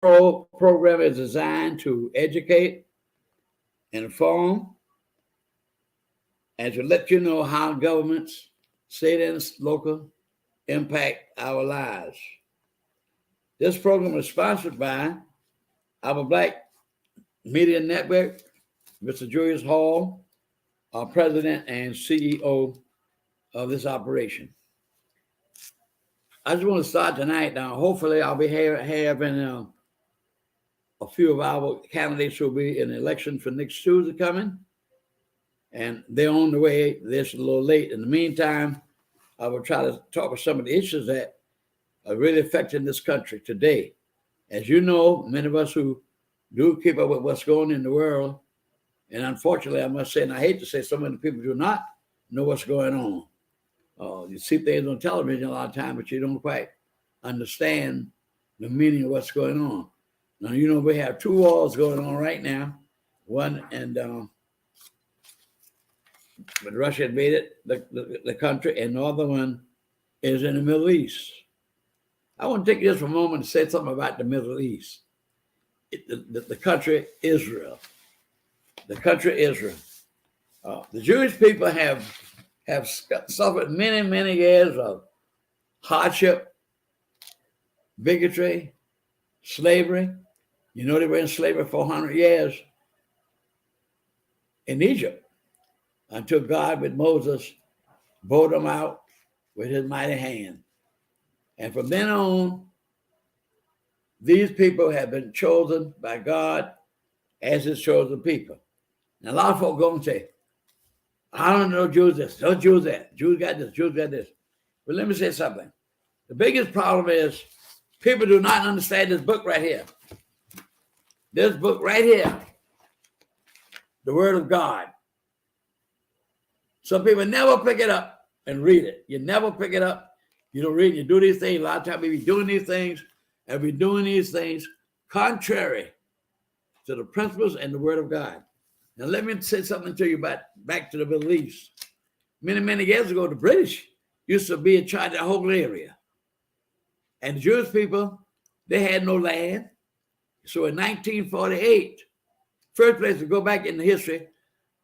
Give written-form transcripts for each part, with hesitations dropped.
program is designed to educate, inform, and to let you know how governments, state and local, impact our lives. This program is sponsored by our Black Media Network, Mr. Julius Hall, our president and CEO of this operation. I just want to start tonight. Now, hopefully, I'll be having a few of our candidates who will be in the election for next Tuesday coming, and they're on the way. They're a little late. In the meantime, I will try to talk about some of the issues that are really affecting this country today. As you know, many of us who do keep up with what's going on in the world, and unfortunately, I must say, and I hate to say, so many people do not know what's going on. You see things on television a lot of times, but you don't quite understand the meaning of what's going on. Now, you know, we have two wars going on right now. One, and when Russia invaded the country, and the other one is in the Middle East. I want to take just a moment to say something about the Middle East. The country Israel. The country Israel. The Jewish people have suffered many, many years of hardship, bigotry, slavery. You know, they were in slavery for 400 years in Egypt until God, with Moses, brought them out with his mighty hand. And from then on, these people have been chosen by God as his chosen people. Now, a lot of folks go and say, I don't know Jews this, no Jews that. Jews got this, Jews got this. But let me say something. The biggest problem is people do not understand this book right here. This book right here, the Word of God. Some people never pick it up and read it. You never pick it up. You don't read it. You do these things. A lot of times we be doing these things, and we're doing these things contrary to the principles and the Word of God. Now, let me say something to you about back to the Middle East. Many, many years ago, the British used to be in charge of the whole area. And the Jewish people, they had no land. So in 1948, first place to go back in the history,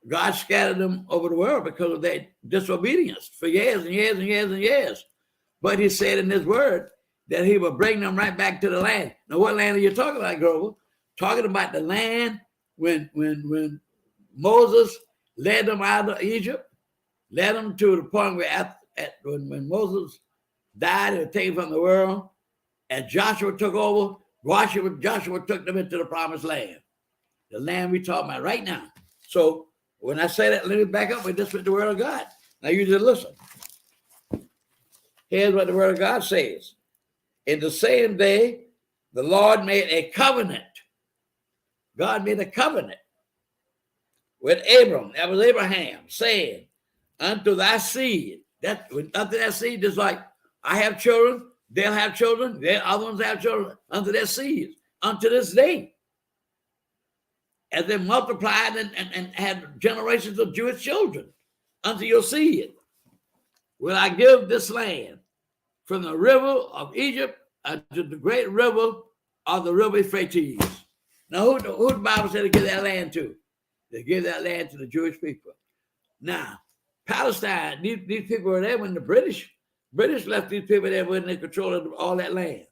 God scattered them over the world because of their disobedience for years and years and years and years. But he said in his word that he would bring them right back to the land. Now, what land are you talking about, Grover? Talking about the land when Moses led them out of Egypt, led them to the point where when Moses died and was taken from the world, and Joshua took over, Joshua took them into the promised land, the land we're talking about right now. So when I say that, let me back up with this with the Word of God. Now you just listen. Here's what the Word of God says. In the same day, the Lord made a covenant. God made a covenant with Abram, that was Abraham, saying, unto thy seed. Unto that seed is like, I have children, they'll have children, their other ones have children, unto their seed, unto this day. As they multiplied and had generations of Jewish children, unto your seed will I give this land, from the river of Egypt unto the great river of the river Euphrates. Now, who the Bible said to give that land to? They gave that land to the Jewish people. Now, Palestine, these people were there when the British left these people there when they controlled all that land.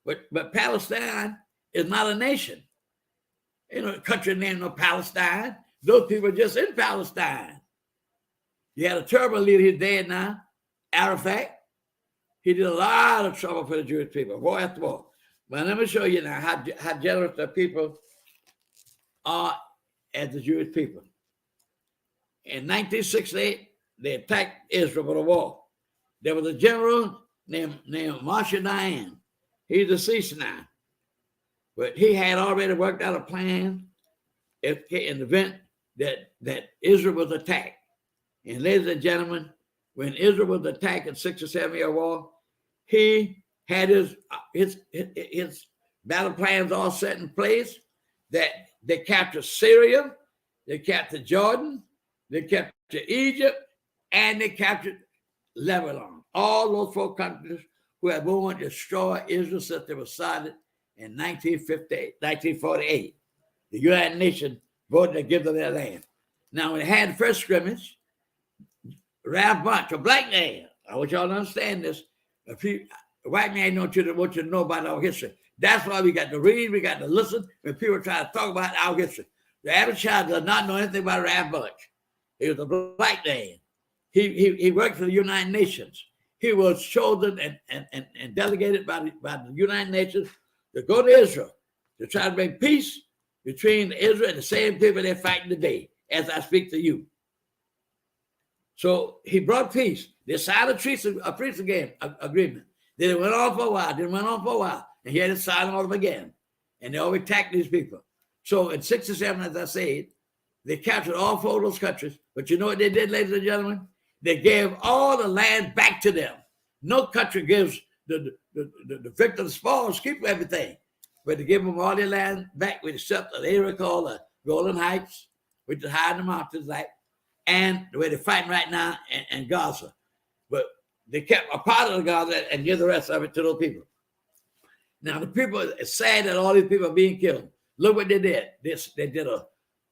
But Palestine is not a nation. You know, a country named no Palestine. Those people are just in Palestine. You had a terrible leader, he's dead now, Arafat. He did a lot of trouble for the Jewish people, war after war. But let me show you now how generous the people are as the Jewish people. In 1968, they attacked Israel with a war. There was a general named Moshe Dayan. He's deceased now. But he had already worked out a plan in the event that Israel was attacked. And ladies and gentlemen, when Israel was attacked in 6 or 7 year war, he had his battle plans all set in place. That they captured Syria, they captured Jordan, they captured Egypt, and they captured Lebanon. All those 4 countries who had wanted to destroy Israel since they were started in 1948. The United Nations voted to give them their land. Now, when they had the first scrimmage, Ralph Bunche, a black man, I want y'all to understand this. A white man want you to know about our history. That's why we got to read, we got to listen when people try to talk about our history. The average child does not know anything about Ralph Bunche. He was a black man. He worked for the United Nations. He was chosen and delegated by the United Nations to go to Israel to try to bring peace between Israel and the same people they're fighting today, as I speak to you. So he brought peace. They signed a peace agreement. Then it went on for a while. And he had to sign all of them again. And they always attacked these people. So in 67, as I said, they captured all 4 of those countries. But you know what they did, ladies and gentlemen? They gave all the land back to them. No country gives the victims spoils, keep everything. But they give them all their land back, except an area called the Golden Heights, which is high in the mountains, like, and the way they're fighting right now in Gaza. But they kept a part of the Gaza and give the rest of it to those people. Now, the people, it's sad that all these people are being killed. Look what they did. They did a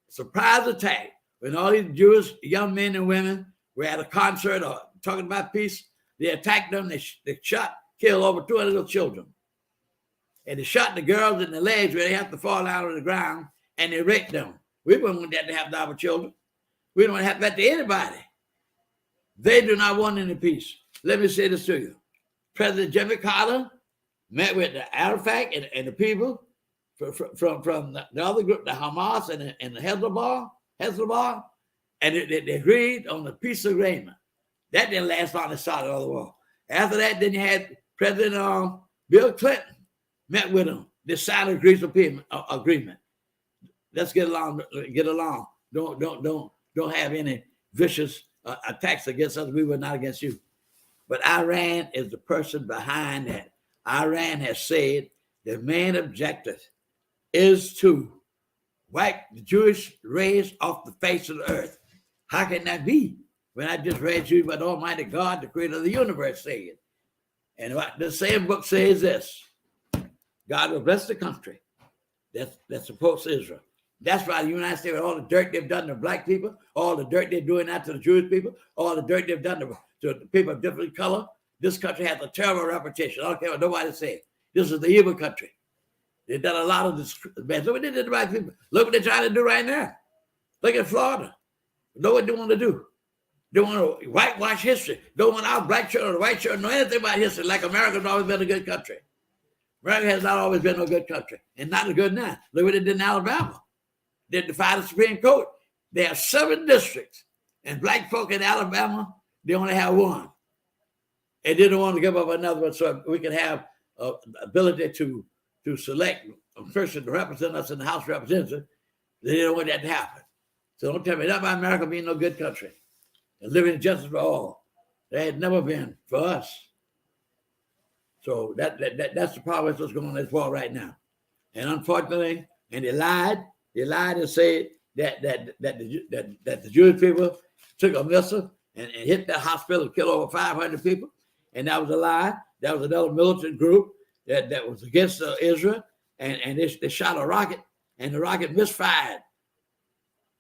surprise attack when all these Jewish young men and women were at a concert or talking about peace. They attacked them. They shot, killed over 200 little children. And they shot the girls in the legs where they have to fall out of the ground, and they raped them. We wouldn't want that to happen to our children. We don't want to happen that to anybody. They do not want any peace. Let me say this to you. President Jimmy Carter met with the Arafat and the people from the other group, the Hamas and the Hezbollah, and they agreed on the peace agreement. That didn't last long. They started another war. After that, then you had President Bill Clinton met with them. They signed a peace agreement. Let's get along. Don't have any vicious attacks against us. We were not against you. But Iran is the person behind that. Iran has said the main objective is to wipe the Jewish race off the face of the earth. How can that be? When I just read you what Almighty God, the creator of the universe, said. And what the same book says this: God will bless the country that supports Israel. That's why the United States, with all the dirt they've done to black people, all the dirt they're doing now to the Jewish people, all the dirt they've done to the people of different color, this country has a terrible reputation. I don't care what nobody says. This is the evil country. They've done a lot of this bad. Look what they did to white people. Look what they're trying to do right now. Look at Florida. Know what they want to do. They want to whitewash history. Don't want our black children or white children know anything about history, like America's always been a good country. America has not always been a good country, and not as good now. Look what they did in Alabama. They defied the Supreme Court. They have 7 districts, and black folk in Alabama, they only have 1. And they don't want to give up another one so we can have ability to select a person to represent us in the House of Representatives. They don't want that to happen. So don't tell me that about America being no good country and living in justice for all. That had never been for us. So that's the problem with what's going on in this war right now. And unfortunately, and they lied and said that the Jewish people took a missile and hit that hospital and killed over 500 people. And that was a lie. That was another militant group that was against Israel. And they shot a rocket, and the rocket misfired.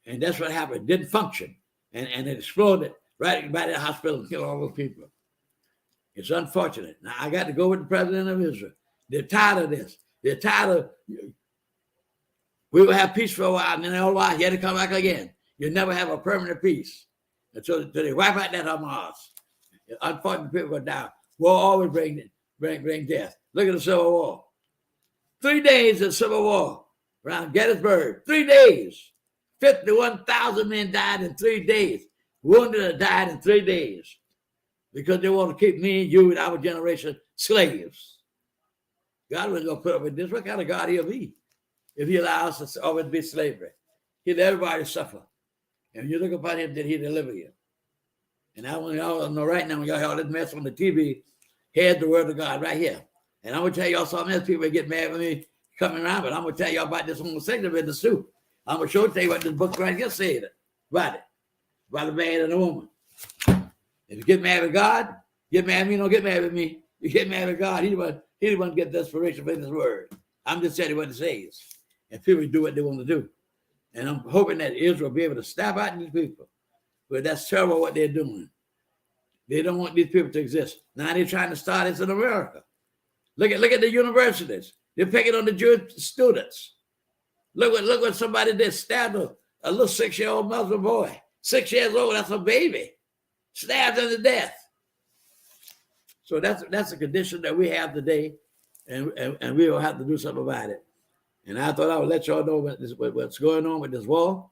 And that's what happened. It didn't function. And it exploded right by the hospital and killed all those people. It's unfortunate. Now, I got to go with the president of Israel. They're tired of this. They're tired of, we will have peace for a while, and then all while, you had to come back again. You'll never have a permanent peace. And so they wipe out that Hamas. Unfortunate people go down. War always bring death. Look at the Civil War. 3 days of Civil War around Gettysburg. 3 days. 51,000 men died in 3 days. Wounded or died in 3 days. Because they want to keep me and you and our generation slaves. God wasn't going to put up with this. What kind of God he'll be if he allows us to always be slavery? He'll let everybody suffer. And when you look upon him, then he'll deliver you. And I want y'all to know right now, when y'all hear all this mess on the TV, here's the word of God right here. And I'm going to tell y'all something else. People get mad with me coming around, but I'm going to tell y'all about this homosexual business too. I'm going to tell you what this book right here said about it. About a man and a woman. If you get mad with God, get mad at me, don't get mad with me. You get mad with God, he the one get the inspiration for this word. I'm just telling you what it says. And people do what they want to do. And I'm hoping that Israel will be able to stamp out these people. But that's terrible what they're doing. They don't want these people to exist. Now they're trying to start this in America. Look at the universities. They're picking on the Jewish students. Look what somebody did. Stabbed a little 6-year-old Muslim boy. 6 years old, that's a baby. Stabbed him to death. So that's the condition that we have today, and we will have to do something about it. And I thought I would let y'all know what's going on with this war.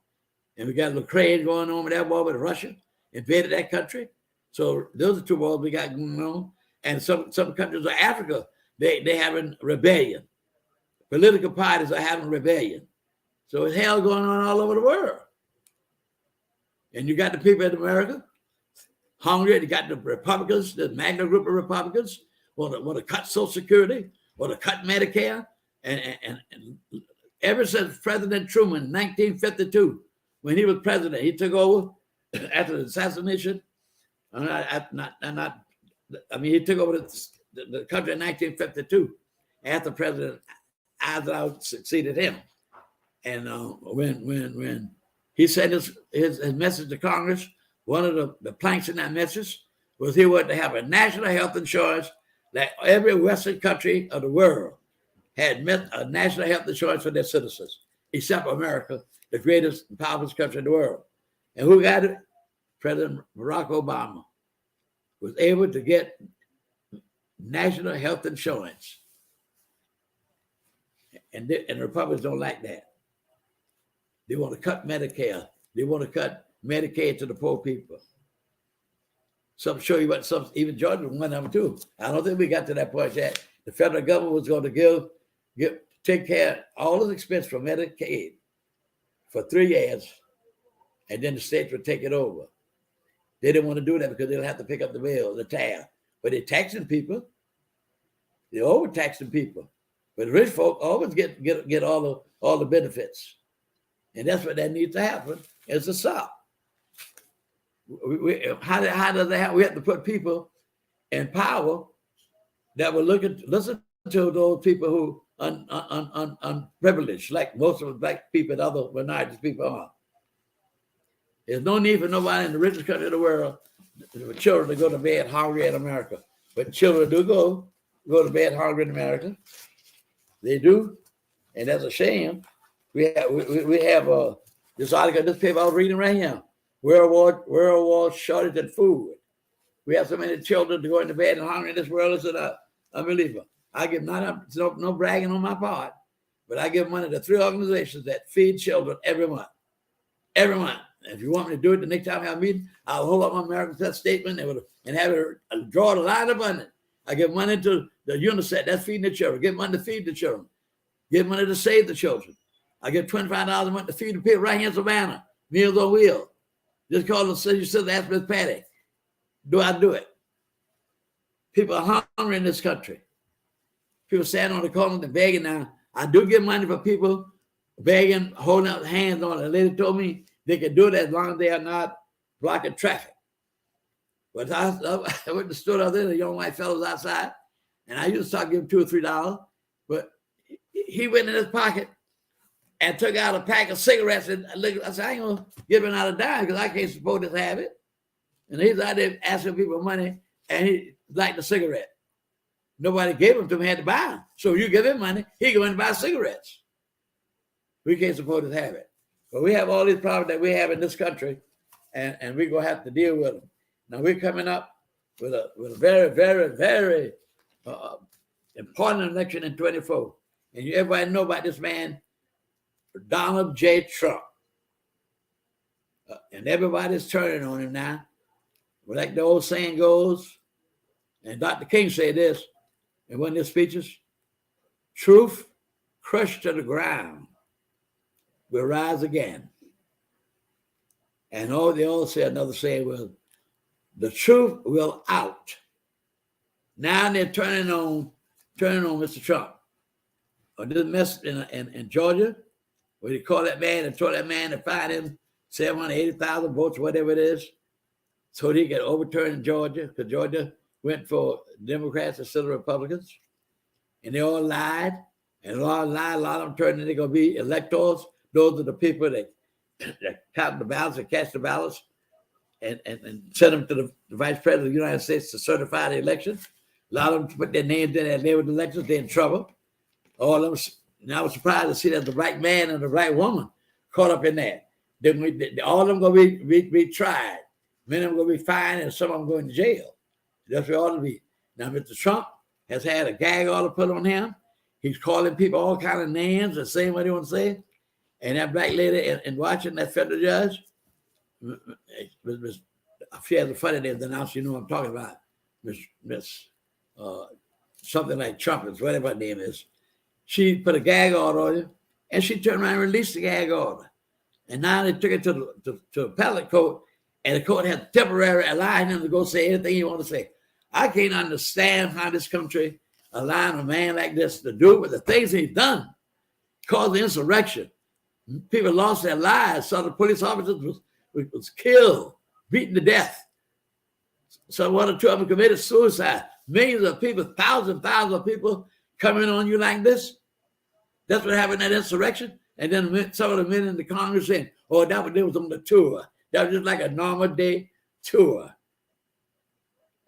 And we got Ukraine going on with that war with Russia, invaded that country. So those are two wars we got going on. And some countries of Africa, they having rebellion. Political parties are having rebellion. So it's hell going on all over the world. And you got the people in America hungry. You got the Republicans, the Magna group of Republicans, want to cut Social Security, want to cut Medicare. And ever since President Truman in 1952, when he was president, he took over after the assassination. He took over the country in 1952 after President Eisenhower succeeded him. And when he sent his message to Congress, one of the planks in that message was he wanted to have a national health insurance that every Western country of the world had a national health insurance for their citizens, except America, the greatest and powerful country in the world. And who got it? President Barack Obama was able to get national health insurance. And the Republicans don't like that. They want to cut Medicare. They want to cut Medicaid to the poor people. Some show you what even Georgia was one of them too. I don't think we got to that point yet. The federal government was going to take care of all the expense for Medicaid for 3 years, and then the states would take it over. They didn't want to do that because they'll have to pick up the bill, the tab. But they're taxing people. They're overtaxing people. But the rich folk always get all the benefits. And that's what that needs to happen, is to stop. How does that happen? We have to put people in power that will listen to those people who are unprivileged, like most of the black people and other minorities people are. There's no need for nobody in the richest country in the world for children to go to bed hungry in America. But children do go to bed hungry in America. They do, and that's a shame. We have this article, this paper I was reading right here. World War shortage in food. We have so many children going to bed and hungry in this world. It's unbelievable. I give no bragging on my part, but I give money to 3 organizations that feed children every month. Every month. If you want me to do it the next time I have a meeting, I'll hold up my American Test statement and have it draw the line up on it. I give money to the UNICEF, that's feeding the children. Give money to feed the children. Give money to save the children. I give $25 a month to feed the people right here in Savannah, Meals on Wheels. Just call the city sister, ask Miss Patty, do I do it? People are hungry in this country. People standing on the corner and begging now. I do give money for people begging, holding out hands on it. The lady told me they can do it as long as they are not blocking traffic. But I went to the store the other day, the young white fellows outside, and I used to start giving $2 or $3, but he went in his pocket and took out a pack of cigarettes. And I said, I ain't gonna give him out a dime because I can't support this habit. And he's out there asking people money, and he liked the cigarette. Nobody gave him to him, had to buy them. So you give him money, he go in and buy cigarettes. We can't support this habit. But we have all these problems that we have in this country, and we're gonna have to deal with them. Now we're coming up with a very, very, very important election in 24. And everybody know about this man, Donald J. Trump. And everybody's turning on him now. But like the old saying goes, and Dr. King said this in one of his speeches, truth crushed to the ground will rise again. And they all say another saying was, the truth will out. Now they're turning on Mr. Trump. Or this mess in Georgia, where they call that man and told that man to find him 780,000 votes, whatever it is, so he could overturn Georgia, because Georgia went for Democrats instead of Republicans. And they all lied. And a lot of them turn they're going to be electors. Those are the people that count the ballots and cast the ballots and send them to the vice president of the United States to certify the election. A lot of them put their names in there and they were the elections, they're in trouble. All of them, and I was surprised to see that the black man and the black woman caught up in that. All of them going to be tried. Many of them going to be fined and some of them going to jail. That's where it ought to be. Now, Mr. Trump has had a gag order put on him. He's calling people all kinds of names and saying what he wants to say. And that black lady in Washington, that federal judge, she has a funny name, then now you know what I'm talking about. Miss something like Trumpets, whatever her name is. She put a gag order on him, and she turned around and released the gag order. And now they took it to the appellate court, and the court had temporarily allowed him to go say anything he wanted to say. I can't understand how this country allowed a man like this to do it with the things he's done, caused the insurrection. People lost their lives. Some of the police officers was killed, beaten to death. So one or two of them committed suicide. Millions of people, thousands of people coming on you like this. That's what happened at insurrection. And then some of the men in the Congress saying, oh, that was on the tour. That was just like a normal day tour.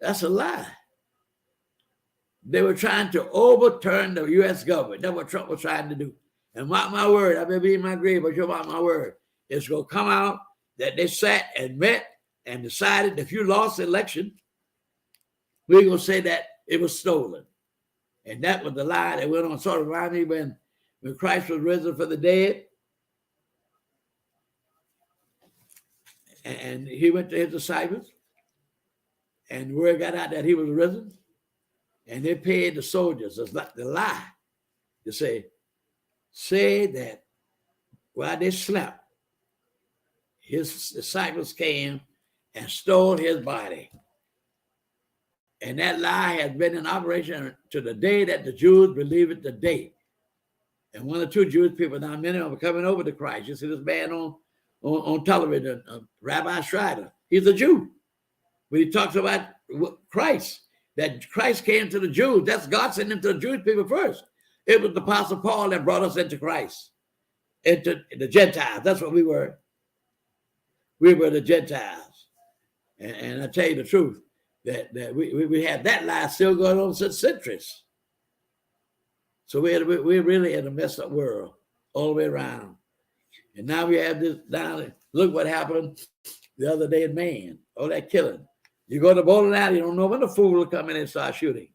That's a lie. They were trying to overturn the U.S. government. That's what Trump was trying to do. And mark my word, I may be in my grave, but you mark my word, it's going to come out that they sat and met and decided if you lost the election, we're going to say that it was stolen. And that was the lie that went on. Sort of remind me when Christ was risen from the dead. And he went to his disciples. And the word got out that he was risen. And they paid the soldiers the lie to say that while they slept, his disciples came and stole his body. And that lie has been in operation to the day that the Jews believe it today. And one or two Jewish people, now many of them are coming over to Christ. You see this man on television, Rabbi Schreider. He's a Jew. But he talks about Christ, that Christ came to the Jews. That's God sent him to the Jewish people first. It was the Apostle Paul that brought us into Christ, into the Gentiles. That's what we were. We were the Gentiles. And I tell you the truth, that we had that lie still going on since centuries. So we're really in a messed up world all the way around. And now we have this down. Look what happened the other day in Maine. All that killing. You go to bowling alley, you don't know when the fool will come in and start shooting.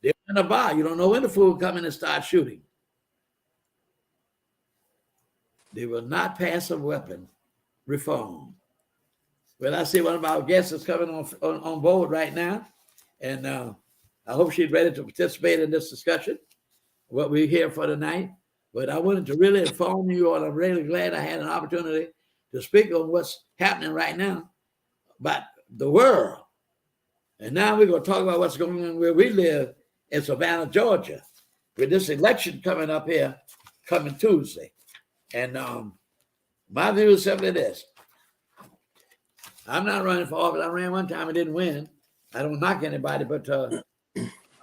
They're in a bar, you don't know when the fool will come in and start shooting. They will not pass a weapon reform. Well, I see one of our guests is coming on board right now, and I hope she's ready to participate in this discussion, what we're here for tonight. But I wanted to really inform you all. I'm really glad I had an opportunity to speak on what's happening right now about the world. And now we're going to talk about what's going on where we live in Savannah, Georgia, with this election coming up here, coming Tuesday. And my view is simply this. I'm not running for office. I ran one time and didn't win. I don't knock anybody, but I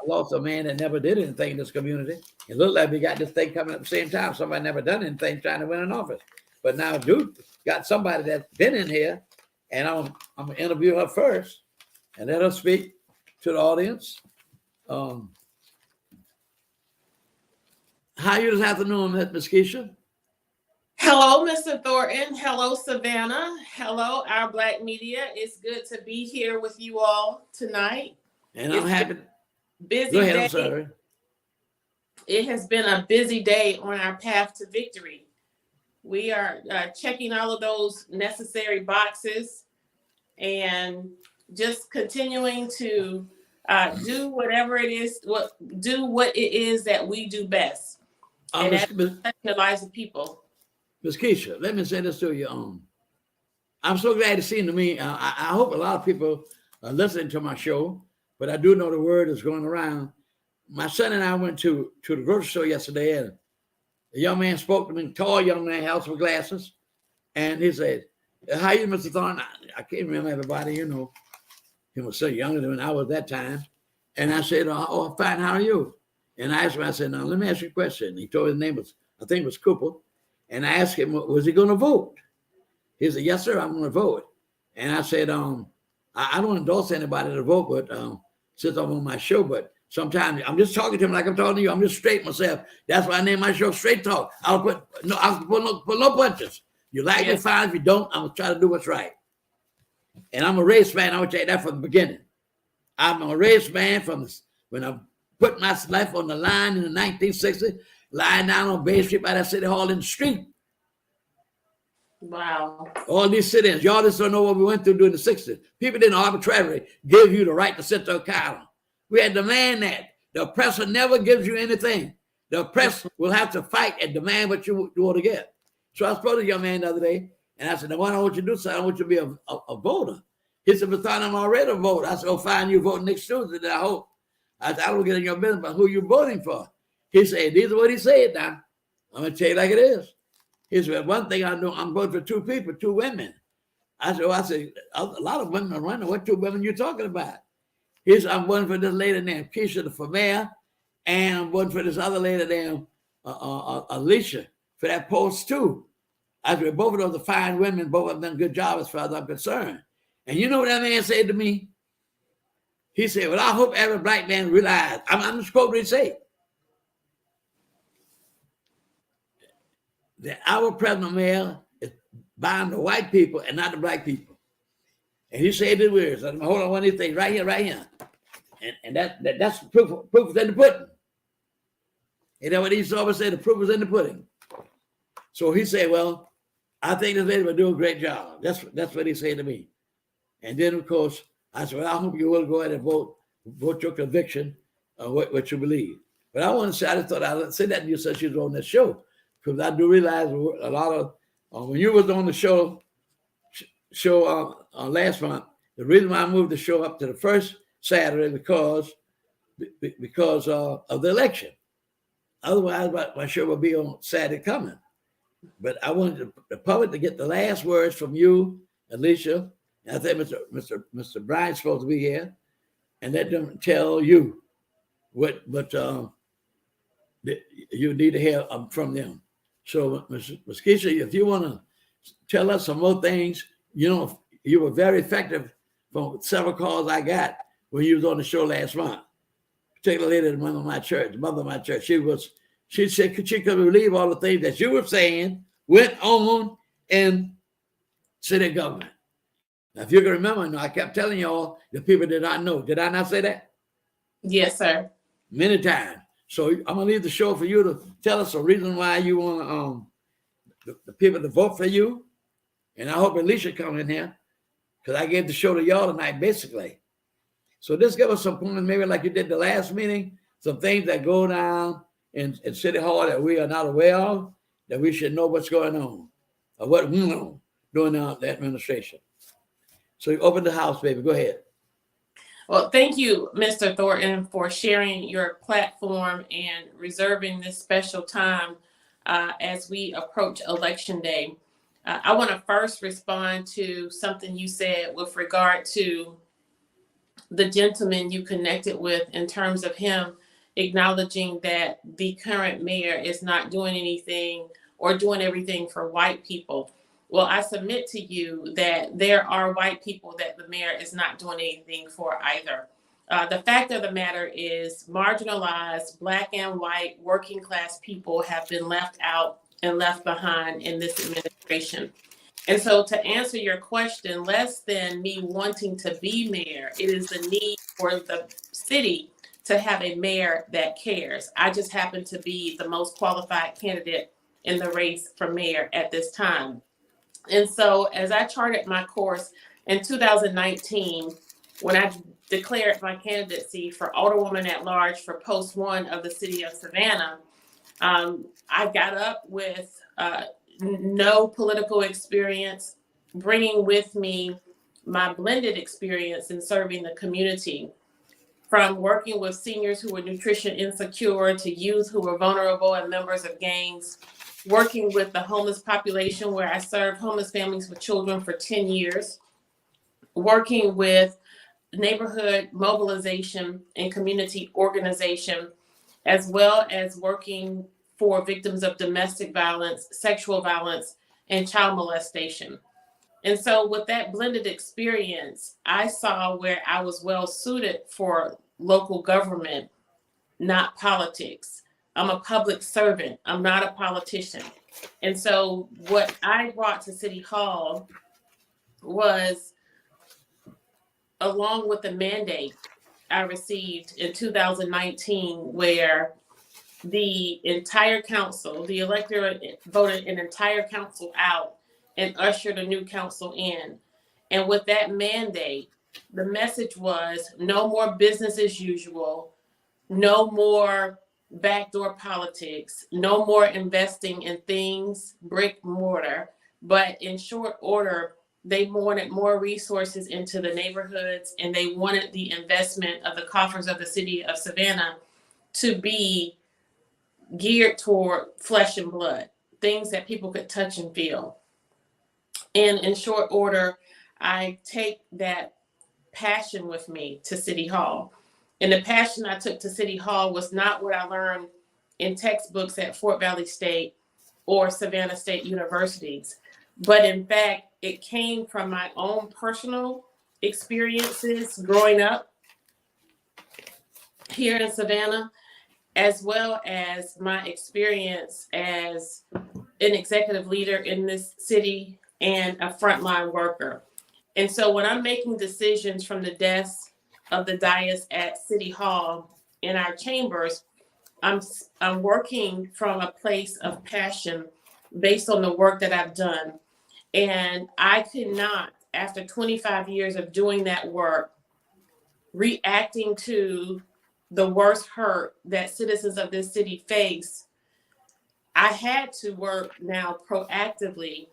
lost a man that never did anything in this community. It looked like we got this thing coming at the same time. Somebody never done anything trying to win an office. But now dude got somebody that's been in here, and I'm going to interview her first and let her speak to the audience. How are you this afternoon, Ms. Keisha? Hello, Mr. Thornton. Hello, Savannah. Hello, our Black media. It's good to be here with you all tonight. And I'm happy. Busy Go ahead, day. I'm sorry. It has been a busy day on our path to victory. We are checking all of those necessary boxes and just continuing to do whatever it is, what it is that we do best. And that's the lives of people. Ms. Keisha, let me say this to you. I'm so glad to see you. I hope a lot of people are listening to my show, but I do know the word is going around. My son and I went to the grocery store yesterday, and a young man spoke to me, tall young man, house with glasses, and he said, "How are you, Mr. Thornton?" I can't remember everybody, you know. He was so younger than I was that time. And I said, "Oh, fine, how are you?" And I asked him, I said, now, let me ask you a question. He told me his name was, I think it was Cooper. And I asked him, was he going to vote? He said, yes, sir, I'm going to vote. And I said, I don't endorse anybody to vote, but since I'm on my show, but sometimes I'm just talking to him like I'm talking to you. I'm just straight myself. That's why I named my show Straight Talk. I'll put no punches. You like me, fine. If you don't, I'm going to try to do what's right. And I'm a race man. I would tell you that from the beginning. I'm a race man from when I put my life on the line in the 1960s, lying down on Bay Street by that City Hall in the street. Wow. All these sit-ins. Y'all just don't know what we went through during the 60s. People didn't arbitrarily give you the right to sit to a column. We had to demand that. The oppressor never gives you anything. The oppressor will have to fight and demand what you want to get. So I spoke to a young man the other day, and I said, now what I want you to do, son, I want you to be a voter. He said, but son, I'm already a voter. I said, oh, fine, you vote next Tuesday, then I hope. I said, I don't get in your business about who you voting for. He said, these are what he said now. I'm going to tell you like it is. He said, one thing I know, I'm voting for two people, two women. I said, a lot of women are running. What two women you talking about? He said, I'm voting for this lady named Keisha for mayor, and I'm voting for this other lady named Alicia for that post too. I said, both of those are fine women. Both of them done a good job as far as I'm concerned. And you know what that man said to me? He said, well, I hope every black man realize, I'm just quoting what he said, that our present mayor is buying the white people and not the black people. And he said the words, hold on, one of these things right here. And that's proof is in the pudding. You know what he always said, the proof is in the pudding. So he said, well, I think this lady will do a great job. That's what he said to me. And then, of course, I said, well, I hope you will go ahead and vote your conviction on what you believe. But I want to say, I just thought I'd say that to you since you was on this show, because I do realize a lot of, when you was on the show last month, the reason why I moved the show up to the first Saturday because of the election. Otherwise, my show would be on Saturday coming. But I wanted the public to get the last words from you, Alicia. And I think Mr. Bryant's supposed to be here, and let them tell you what you need to hear from them. So, Ms. Keisha, if you want to tell us some more things, you were very effective from several calls I got when you was on the show last month. Particularly the mother of my church. She said she couldn't believe all the things that you were saying went on in city government. Now, if you can remember, I kept telling y'all the people did not know. Did I not say that? Yes, sir. Many times. So I'm gonna leave the show for you to tell us the reason why you want the people to vote for you. And I hope Alicia come in here, because I gave the show to y'all tonight, basically. So just give us some points, maybe like you did the last meeting, some things that go down in City Hall that we are not aware of, that we should know what's going on, or what we know during the administration. So you open the house, baby. Go ahead. Well, thank you, Mr. Thornton, for sharing your platform and reserving this special time as we approach Election Day. I want to first respond to something you said with regard to the gentleman you connected with in terms of him acknowledging that the current mayor is not doing anything or doing everything for white people. Well, I submit to you that there are white people that the mayor is not doing anything for either. The fact of the matter is marginalized Black and white working class people have been left out and left behind in this administration. And so to answer your question, less than me wanting to be mayor, it is the need for the city to have a mayor that cares. I just happen to be the most qualified candidate in the race for mayor at this time. And so as I charted my course in 2019, when I declared my candidacy for Alderwoman at Large for post 1 of the city of Savannah, I got up with no political experience, bringing with me my blended experience in serving the community, from working with seniors who were nutrition insecure to youth who were vulnerable and members of gangs, working with the homeless population where I served homeless families with children for 10 years, working with neighborhood mobilization and community organization, as well as working for victims of domestic violence, sexual violence, and child molestation. And so with that blended experience, I saw where I was well suited for local government, not politics. I'm a public servant. I'm not a politician. And so what I brought to City Hall was, along with the mandate I received in 2019, where the entire council, the electorate voted an entire council out and ushered a new council in. And with that mandate, the message was no more business as usual, no more backdoor politics, no more investing in things, brick mortar, but in short order, they wanted more resources into the neighborhoods, and they wanted the investment of the coffers of the city of Savannah to be geared toward flesh and blood, things that people could touch and feel. And in short order, I take that passion with me to City Hall. And the passion I took to City Hall was not what I learned in textbooks at Fort Valley State or Savannah State Universities, but in fact, it came from my own personal experiences growing up here in Savannah, as well as my experience as an executive leader in this city and a frontline worker. And so when I'm making decisions from the desk of the dais at City Hall in our chambers, I'm working from a place of passion based on the work that I've done. And I could not, after 25 years of doing that work, reacting to the worst hurt that citizens of this city face, I had to work now proactively.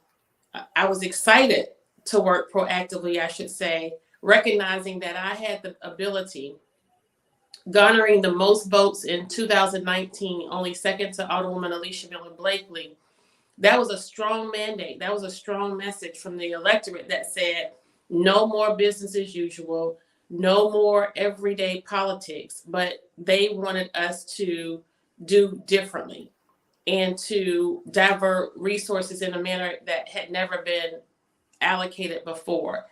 I was excited to work proactively, I should say, recognizing that I had the ability, garnering the most votes in 2019, only second to Alderwoman Alicia Miller Blakely. That was a strong mandate. That was a strong message from the electorate that said, no more business as usual, no more everyday politics, but they wanted us to do differently and to divert resources in a manner that had never been allocated before.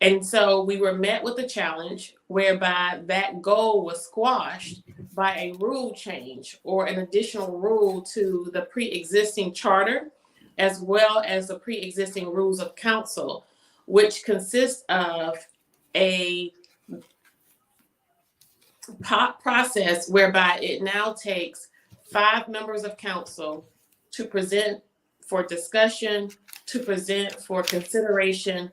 And so we were met with a challenge whereby that goal was squashed by a rule change or an additional rule to the pre-existing charter, as well as the pre-existing rules of council, which consist of a process whereby it now takes 5 members of council to present for discussion, to present for consideration,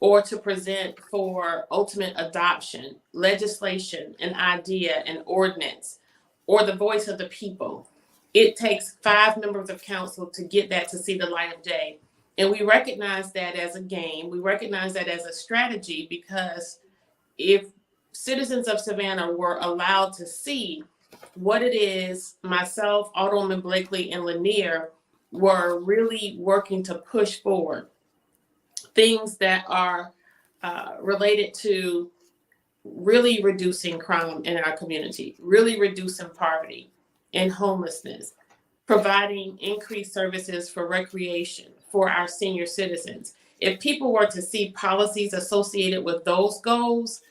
or to present for ultimate adoption, legislation, an idea, an ordinance, or the voice of the people. It takes 5 members of council to get that to see the light of day. And we recognize that as a game. We recognize that as a strategy, because if citizens of Savannah were allowed to see what it is myself, Alderwoman Blakely, and Lanier were really working to push forward, things that are related to really reducing crime in our community, really reducing poverty and homelessness, providing increased services for recreation for our senior citizens. If people were to see policies associated with those goals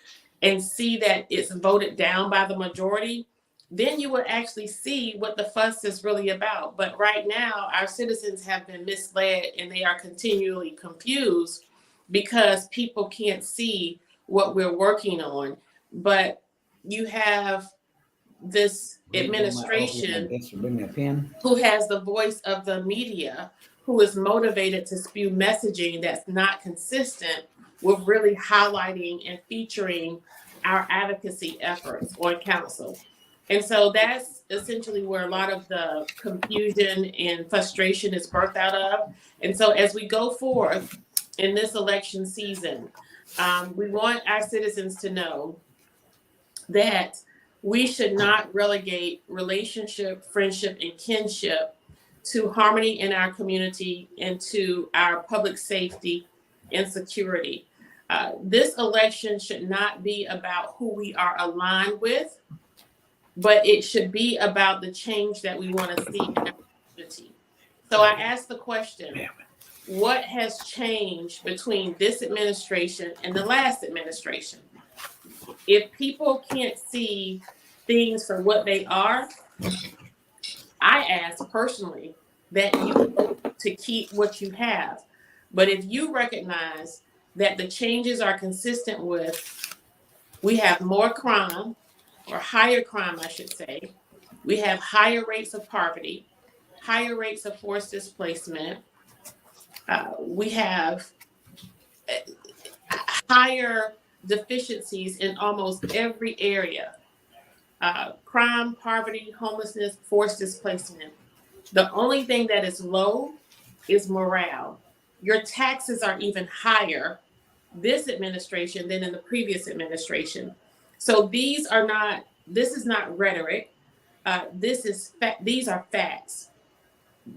and see that it's voted down by the majority, then you would actually see what the fuss is really about. But right now, our citizens have been misled and they are continually confused because people can't see what we're working on. But you have this administration who has the voice of the media, who is motivated to spew messaging that's not consistent with really highlighting and featuring our advocacy efforts on council. And so that's essentially where a lot of the confusion and frustration is birthed out of. And so as we go forth in this election season, we want our citizens to know that we should not relegate relationship, friendship, and kinship to harmony in our community and to our public safety and security. This election should not be about who we are aligned with, but it should be about the change that we want to see in our community. So I asked the question, what has changed between this administration and the last administration? If people can't see things for what they are, I ask personally that you vote to keep what you have. But if you recognize that the changes are consistent with, we have more crime, or higher crime, I should say, we have higher rates of poverty, higher rates of forced displacement, we have higher deficiencies in almost every area. Crime, poverty, homelessness, forced displacement. The only thing that is low is morale. Your taxes are even higher this administration than in the previous administration. So this is not rhetoric. These are facts.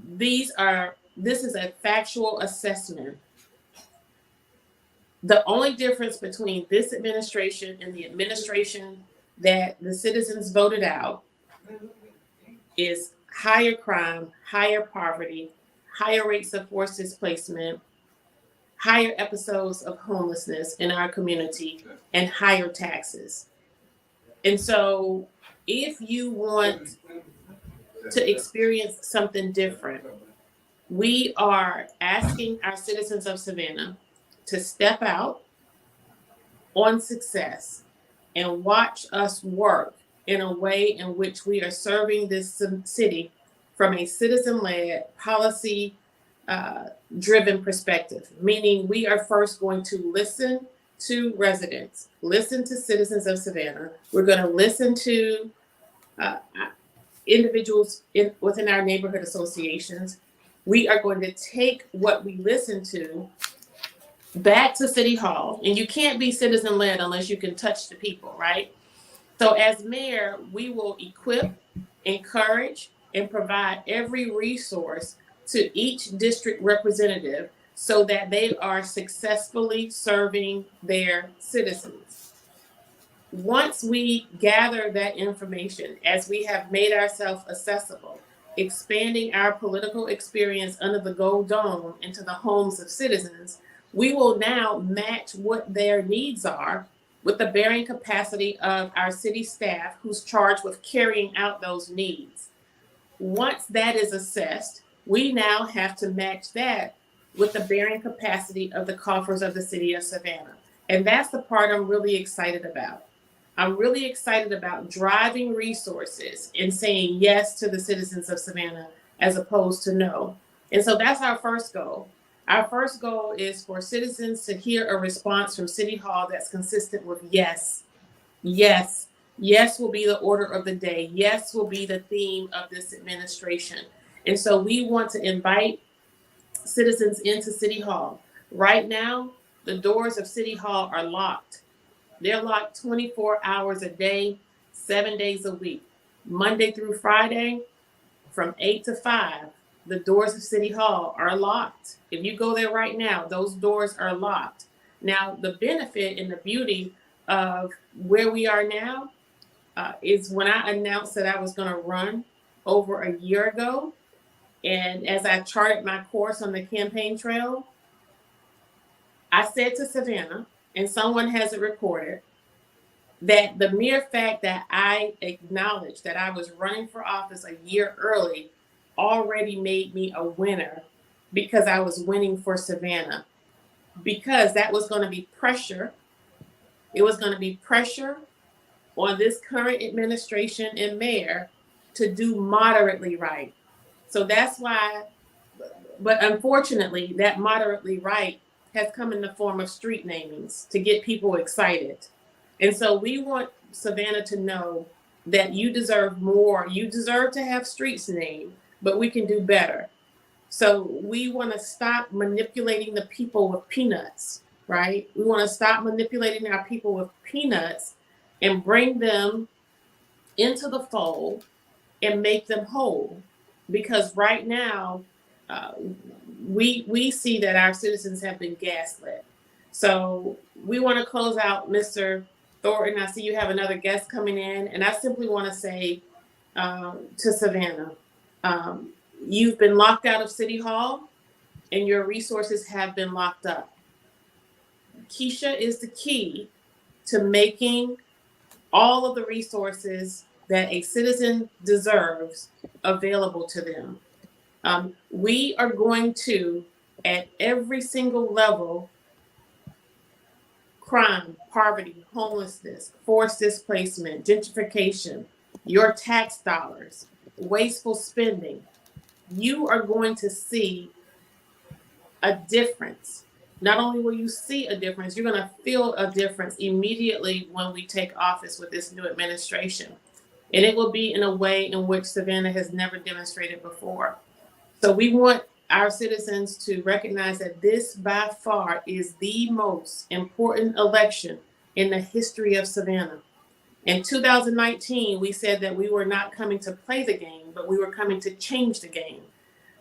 This is a factual assessment. The only difference between this administration and the administration that the citizens voted out is higher crime, higher poverty, higher rates of forced displacement, higher episodes of homelessness in our community, and higher taxes. And so if you want to experience something different, we are asking our citizens of Savannah to step out on success and watch us work in a way in which we are serving this city from a citizen-led, policy-driven perspective, meaning we are first going to listen to residents, listen to citizens of Savannah. We're going to listen to individuals within our neighborhood associations. We are going to take what we listen to back to City Hall, and you can't be citizen-led unless you can touch the people, right? So as mayor, we will equip, encourage, and provide every resource to each district representative so that they are successfully serving their citizens. Once we gather that information, as we have made ourselves accessible, expanding our political experience under the Gold Dome into the homes of citizens, we will now match what their needs are with the bearing capacity of our city staff who's charged with carrying out those needs. Once that is assessed, we now have to match that with the bearing capacity of the coffers of the city of Savannah. And that's the part I'm really excited about. I'm really excited about driving resources and saying yes to the citizens of Savannah as opposed to no. And so that's our first goal. Our first goal is for citizens to hear a response from City Hall that's consistent with yes. Yes. Yes will be the order of the day. Yes will be the theme of this administration. And so we want to invite citizens into City Hall. Right now, the doors of City Hall are locked. They're locked 24 hours a day, 7 days a week. Monday through Friday, from 8 to 5. The doors of City Hall are locked. If you go there right now, those doors are locked. Now, the benefit and the beauty of where we are now is when I announced that I was going to run over a year ago, and as I charted my course on the campaign trail, I said to Savannah, and someone has it recorded, that the mere fact that I acknowledged that I was running for office a year early already made me a winner because I was winning for Savannah. Because that was going to be pressure. It was going to be pressure on this current administration and mayor to do moderately right. So that's why, but unfortunately, that moderately right has come in the form of street namings to get people excited. And so we want Savannah to know that you deserve more. You deserve to have streets named, but we can do better. So we want to stop manipulating the people with peanuts, right? We want to stop manipulating our people with peanuts and bring them into the fold and make them whole. Because right now, we see that our citizens have been gaslit. So we want to close out Mr. Thornton, I see you have another guest coming in, and I simply want to say to Savannah, you've been locked out of City Hall, and your resources have been locked up. Keisha is the key to making all of the resources that a citizen deserves available to them. We are going to, at every single level, crime, poverty, homelessness, forced displacement, gentrification, your tax dollars, wasteful spending, you are going to see a difference. Not only will you see a difference, you're going to feel a difference immediately when we take office with this new administration. And it will be in a way in which Savannah has never demonstrated before. So we want our citizens to recognize that this by far is the most important election in the history of Savannah. In 2019, we said that we were not coming to play the game, but we were coming to change the game.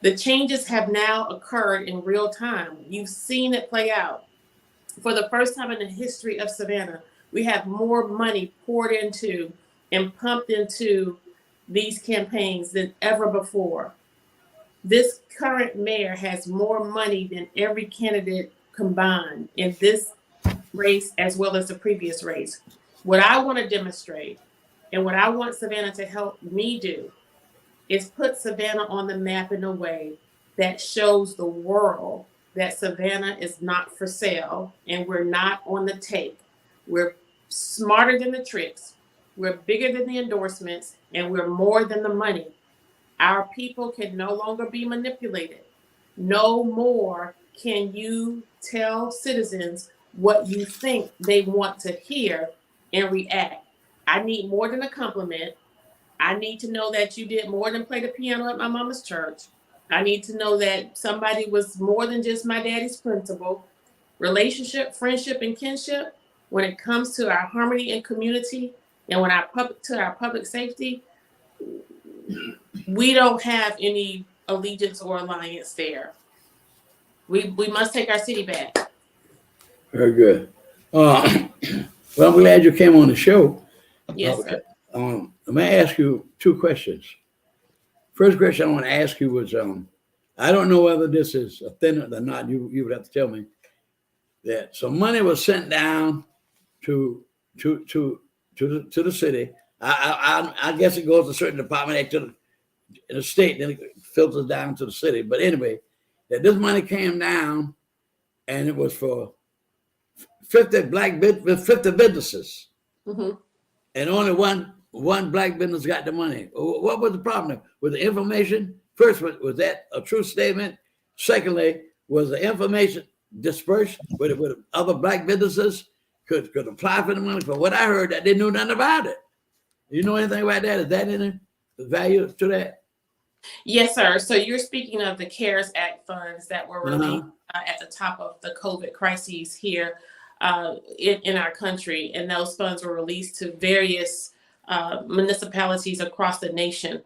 The changes have now occurred in real time. You've seen it play out. For the first time in the history of Savannah, we have more money poured into and pumped into these campaigns than ever before. This current mayor has more money than every candidate combined in this race as well as the previous race. What I want to demonstrate and what I want Savannah to help me do is put Savannah on the map in a way that shows the world that Savannah is not for sale and we're not on the take. We're smarter than the tricks. We're bigger than the endorsements, and we're more than the money. Our people can no longer be manipulated. No more can you tell citizens what you think they want to hear and react. I need more than a compliment. I need to know that you did more than play the piano at my mama's church. I need to know that somebody was more than just my daddy's principal. Relationship, friendship, and kinship, when it comes to our harmony and community, and when our public safety, we don't have any allegiance or alliance there. We must take our city back. Very good. Well, I'm glad you came on the show. Yes, sir. Let me ask you two questions. First question I want to ask you was, I don't know whether this is authentic or not. You would have to tell me that some money was sent down to the city. I guess it goes to a certain department in the state, then it filters down to the city. But anyway, that this money came down, and it was for 50 businesses, Mm-hmm. and only one black business got the money. What was the problem with the information? First, was that a true statement? Secondly, was the information dispersed with other black businesses could apply for the money? From what I heard, that they knew nothing about it. You know anything about that? Is that any value to that? Yes, sir. So you're speaking of the CARES Act funds that were released at the top of the COVID crises here in our country. And those funds were released to various municipalities across the nation.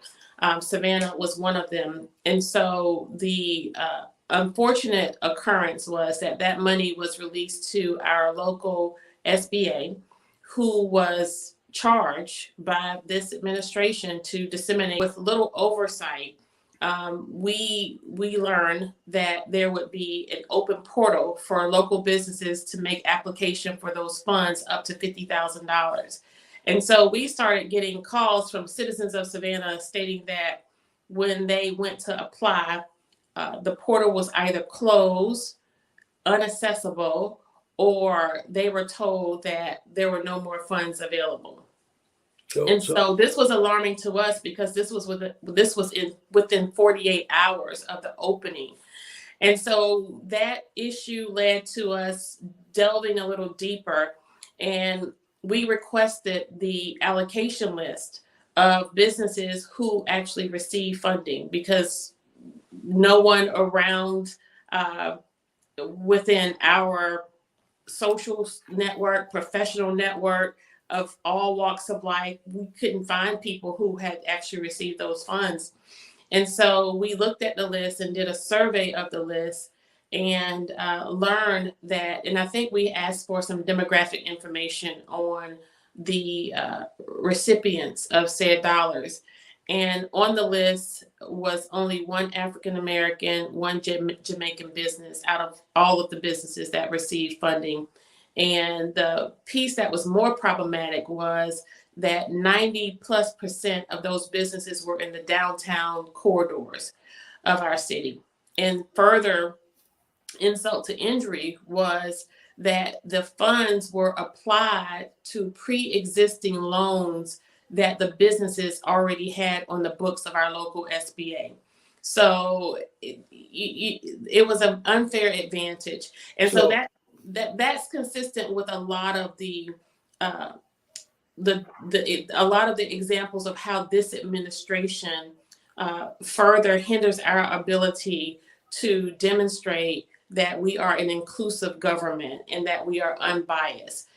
Savannah was one of them. And so the unfortunate occurrence was that money was released to our local SBA, who was charged by this administration to disseminate with little oversight. We learned that there would be an open portal for local businesses to make application for those funds up to $50,000. And so we started getting calls from citizens of Savannah stating that when they went to apply, the portal was either closed, inaccessible, or they were told that there were no more funds available. So this was alarming to us because this was within 48 hours of the opening. And so that issue led to us delving a little deeper, and we requested the allocation list of businesses who actually receive funding, because no one around within our social network, professional network of all walks of life, we couldn't find people who had actually received those funds. And so we looked at the list and did a survey of the list, and learned that, and I think we asked for some demographic information on the recipients of said dollars. And on the list was only one African American, one Jamaican business out of all of the businesses that received funding. And the piece that was more problematic was that 90+% of those businesses were in the downtown corridors of our city. And further insult to injury was that the funds were applied to pre-existing loans that the businesses already had on the books of our local SBA. So it was an unfair advantage. And so that's consistent with a lot of the examples of how this administration further hinders our ability to demonstrate that we are an inclusive government and that we are unbiased.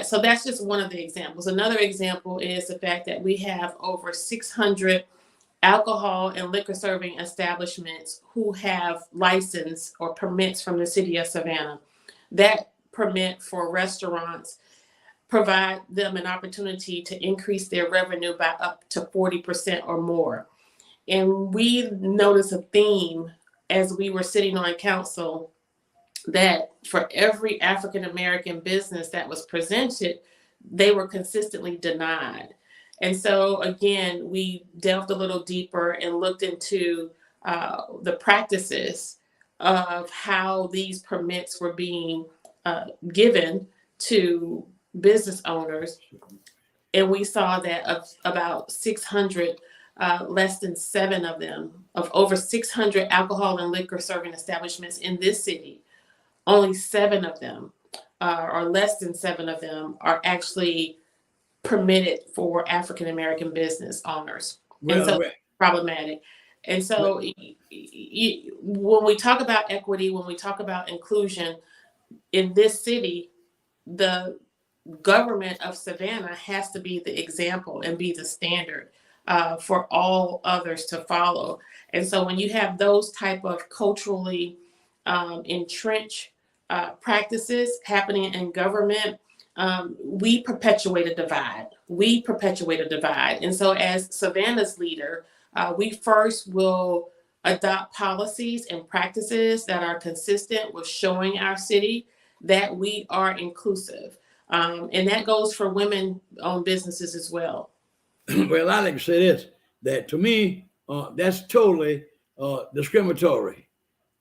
So that's just one of the examples. Another example is the fact that we have over 600 alcohol and liquor serving establishments who have license or permits from the city of Savannah. That permit for restaurants provide them an opportunity to increase their revenue by up to 40% or more. And we noticed a theme as we were sitting on council that for every African American business that was presented, they were consistently denied. And so again, we delved a little deeper and looked into the practices of how these permits were being given to business owners. And we saw that of about 600, less than 7 of them, of over 600 alcohol and liquor serving establishments in this city, only 7 of them, or less than 7 of them, are actually permitted for African American business owners. And so problematic. And so when we talk about equity, when we talk about inclusion in this city, the government of Savannah has to be the example and be the standard for all others to follow. And so when you have those type of culturally entrenched practices happening in government, we perpetuate a divide. And so as Savannah's leader, we first will adopt policies and practices that are consistent with showing our city that we are inclusive. And that goes for women-owned businesses as well. Well, I like to say this, that to me, that's totally discriminatory.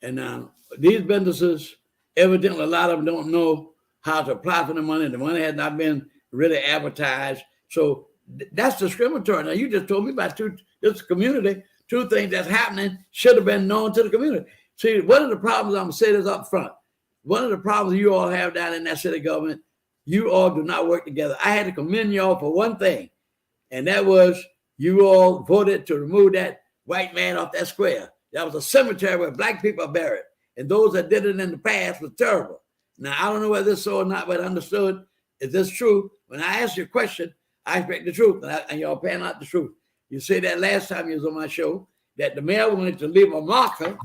And these businesses, evidently, a lot of them don't know how to apply for the money. The money has not been really advertised. So that's discriminatory. Now, you just told me about this community, 2 things that's happening should have been known to the community. See, one of the problems, I'm going to say this up front, one of the problems you all have down in that city government, you all do not work together. I had to commend y'all for one thing, and that was you all voted to remove that white man off that square. That was a cemetery where black people are buried. And those that did it in the past was terrible. Now, I don't know whether this is so or not, but I understood. Is this true? When I ask you a question, I expect the truth, and y'all paying out the truth. You said that last time you was on my show, that the mayor wanted to leave a marker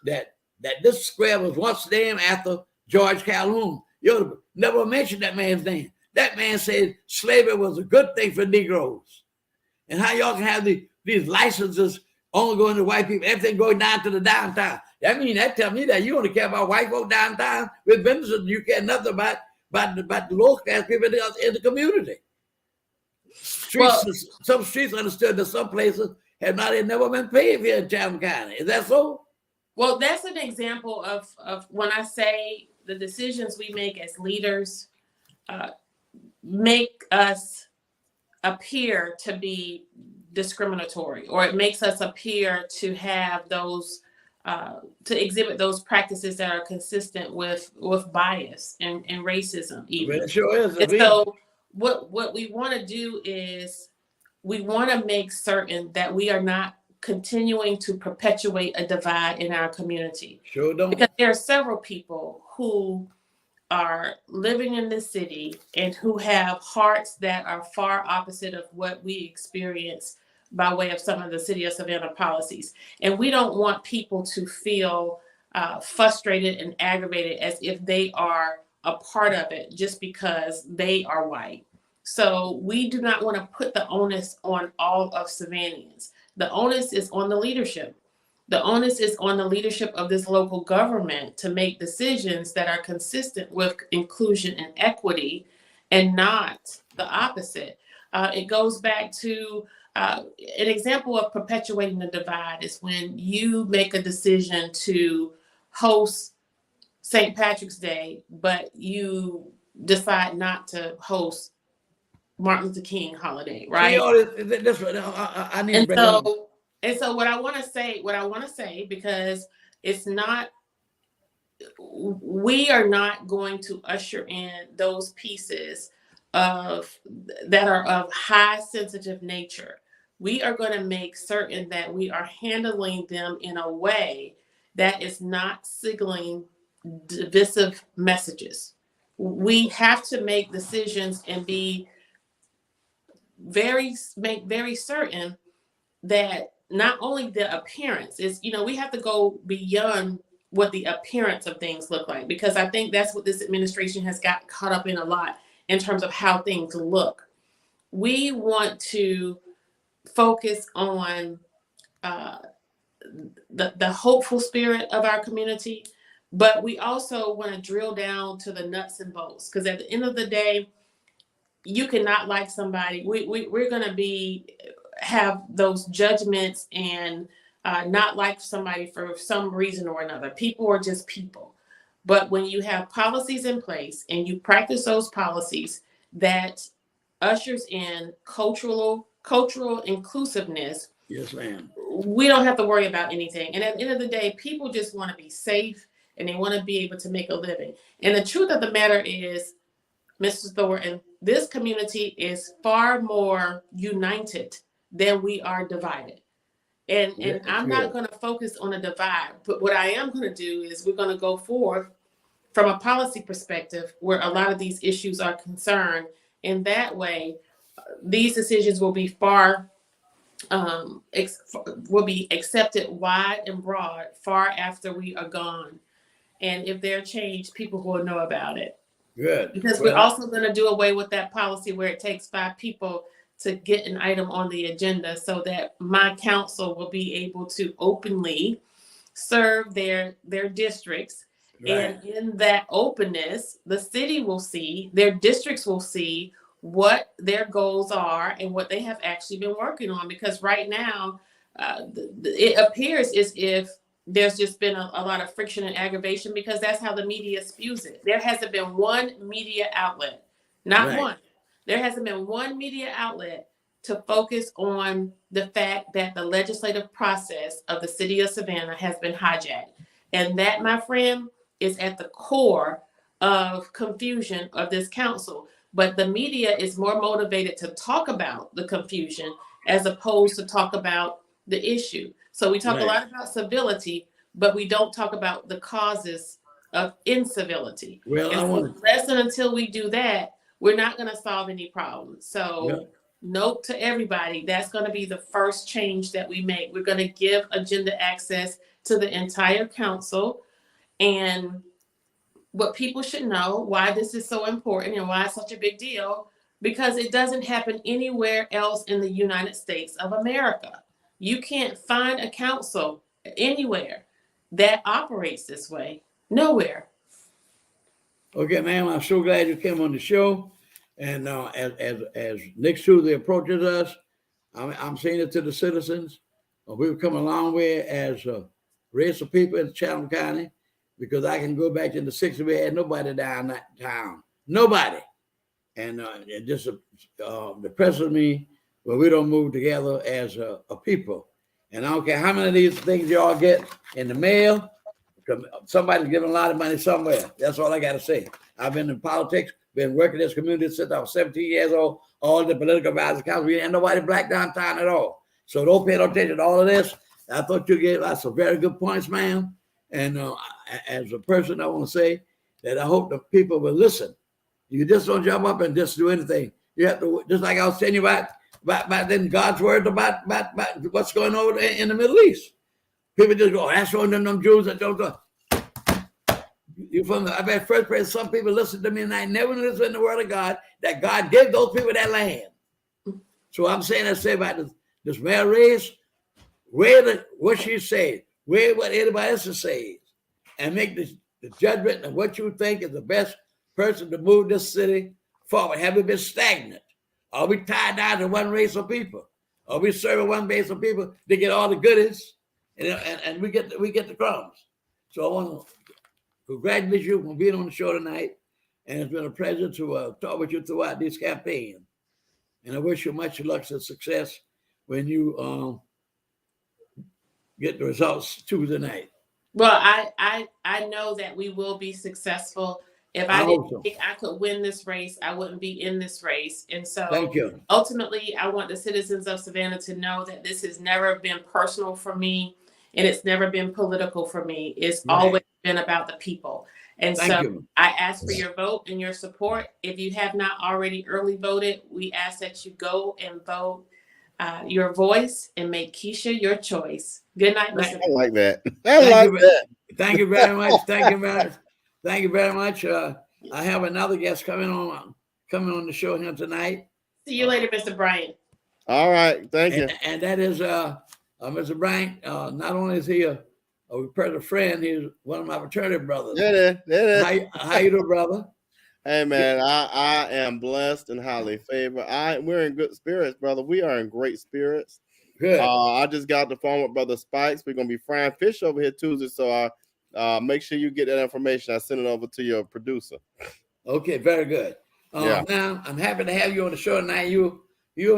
that this square was once named after George Calhoun. You never mentioned that man's name. That man said slavery was a good thing for Negroes. And how y'all can have these licenses only going to white people, everything going down to the downtown. That tell me that you only care about white folk downtown with businesses. You care nothing about the local class people in the community. Some streets understood that some places have never been paved here in Chatham County. Is that so? Well, that's an example of when I say the decisions we make as leaders make us appear to be discriminatory, or it makes us appear to have those to exhibit those practices that are consistent with bias and racism even. It sure is. And so what we want to do is we want to make certain that we are not continuing to perpetuate a divide in our community. Sure don't. Because there are several people who are living in the city and who have hearts that are far opposite of what we experience by way of some of the city of Savannah policies. And we don't want people to feel frustrated and aggravated as if they are a part of it just because they are white. So we do not want to put the onus on all of Savannahans. The onus is on the leadership. The onus is on the leadership of this local government to make decisions that are consistent with inclusion and equity and not the opposite. It goes back to an example of perpetuating the divide is when you make a decision to host St. Patrick's Day, but you decide not to host Martin Luther King holiday, right? I need to bring so what I want to say, because it's not, we are not going to usher in those pieces that are of high sensitive nature. We are going to make certain that we are handling them in a way that is not signaling divisive messages. We have to make decisions and make very certain that not only the appearance is, we have to go beyond what the appearance of things look like, because I think that's what this administration has got caught up in a lot in terms of how things look. We want to focus on the hopeful spirit of our community, but we also want to drill down to the nuts and bolts, because at the end of the day, you cannot like somebody. We're going to have those judgments and not like somebody for some reason or another. People are just people. But when you have policies in place and you practice those policies that ushers in cultural inclusiveness, yes, ma'am, we don't have to worry about anything. And at the end of the day, people just want to be safe and they want to be able to make a living. And the truth of the matter is, Mr. Thornton, this community is far more united than we are divided. And I'm not going to focus on a divide, but what I am going to do is we're going to go forth from a policy perspective where a lot of these issues are concerned. In that way, these decisions will be will be accepted wide and broad far after we are gone. And if they're changed, people will know about it. Good. Because we're also going to do away with that policy where it takes 5 people to get an item on the agenda, so that my council will be able to openly serve their districts. Right. And in that openness, the city will see, their districts will see what their goals are and what they have actually been working on. Because right now, it appears as if there's just been a lot of friction and aggravation, because that's how the media spews it. There hasn't been one media outlet, not one. There hasn't been one media outlet to focus on the fact that the legislative process of the city of Savannah has been hijacked. And that, my friend, is at the core of confusion of this council. But the media is more motivated to talk about the confusion as opposed to talk about the issue. So we talk a lot about civility, but we don't talk about the causes of incivility. Well, unless and until we do that, we're not going to solve any problems. So note to everybody, that's going to be the first change that we make. We're going to give agenda access to the entire council. And what people should know, why this is so important and why it's such a big deal, because it doesn't happen anywhere else in the United States of America. You can't find a council anywhere that operates this way. Nowhere. Okay, ma'am, I'm so glad you came on the show. And as Nick Susie approaches us, I'm saying it to the citizens. We've come a long way as a race of people in Chatham County, because I can go back in the 60s, we had nobody down that town. Nobody. And it just depresses me when we don't move together as a people. And I don't care how many of these things y'all get in the mail, somebody's giving a lot of money somewhere. That's all I got to say. I've been in politics, been working in this community since I was 17 years old. All the political advisors council, we ain't nobody black downtown at all. So don't pay no attention to all of this. I thought you gave us some very good points, ma'am. And as a person, I want to say that I hope the people will listen. You just don't jump up and just do anything. You have to, just like I was telling you about then God's word about what's going on in the Middle East. People just go, that's on them Jews that don't. You from the, I bet first place some people listen to me and I never listen to the word of God, that God gave those people that land. So I'm saying I say about this Mary race, weigh what she said, weigh what anybody else says, and make the judgment of what you think is the best person to move this city forward. Have we been stagnant? Are we tied down to one race of people? Are we serving one race of people to get all the goodies, and we get the crumbs? So I want to congratulate you for being on the show tonight, and it's been a pleasure to talk with you throughout this campaign. And I wish you much luck and success when you get the results Tuesday night. Well, I know that we will be successful. If I didn't think I could win this race, I wouldn't be in this race. And so thank you. Ultimately, I want the citizens of Savannah to know that this has never been personal for me, and it's never been political for me. It's always been about the people. And thank you. I ask for your vote and your support. If you have not already early voted, we ask that you go and vote your voice and make Keisha your choice. Good night, Mr. I like that. That. Thank you very much. Thank you very much. I have another guest coming on the show here tonight. See you later, Mr. Bryant. All right, thank you. And that is Mr. Bryant. Not only is he a personal friend, he's one of my fraternity brothers. Yeah. How you doing, brother? Hey man, I am blessed and highly favored. We're in good spirits, brother. We are in great spirits. Good. I just got the phone with Brother Spikes. We're gonna be frying fish over here Tuesday, so make sure you get that information. I send it over to your producer. Okay, very good. Yeah. Now I'm happy to have you on the show tonight. You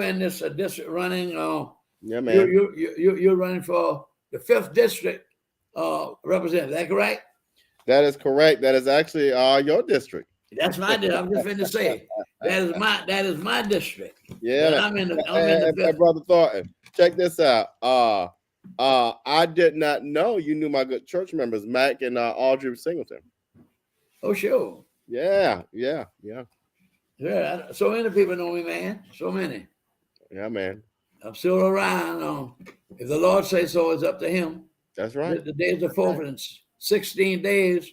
in this district running. Yeah, man. You're running for the 5th district representative. Is that correct? That is correct. That is actually your district. That's my district. I'm just going to say that is my district. Yeah. I'm in the Brother Thornton, check this out. I did not know you knew my good church members, Mac and Audrey Singleton. Oh, sure. Yeah. So many people know me, man. So many. Yeah, man. I'm still around. If the Lord says so, it's up to him. That's right. The days are forfeit in 16 days.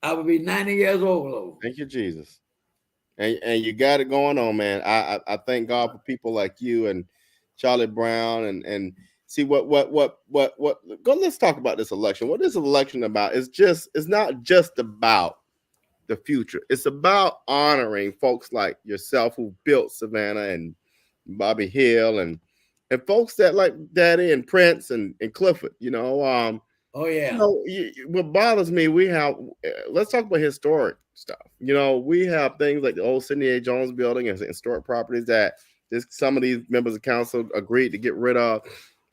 I will be 90 years old. Though. Thank you, Jesus. And you got it going on, man. I thank God for people like you and Charlie Brown and see what go. Let's talk about this election. What is election about? It's not just about the future. It's about honoring folks like yourself who built Savannah and Bobby Hill and folks that like Daddy and Prince and Clifford. Oh yeah. What bothers me, let's talk about historic stuff. We have things like the old Sidney A. Jones building and historic properties that some of these members of council agreed to get rid of,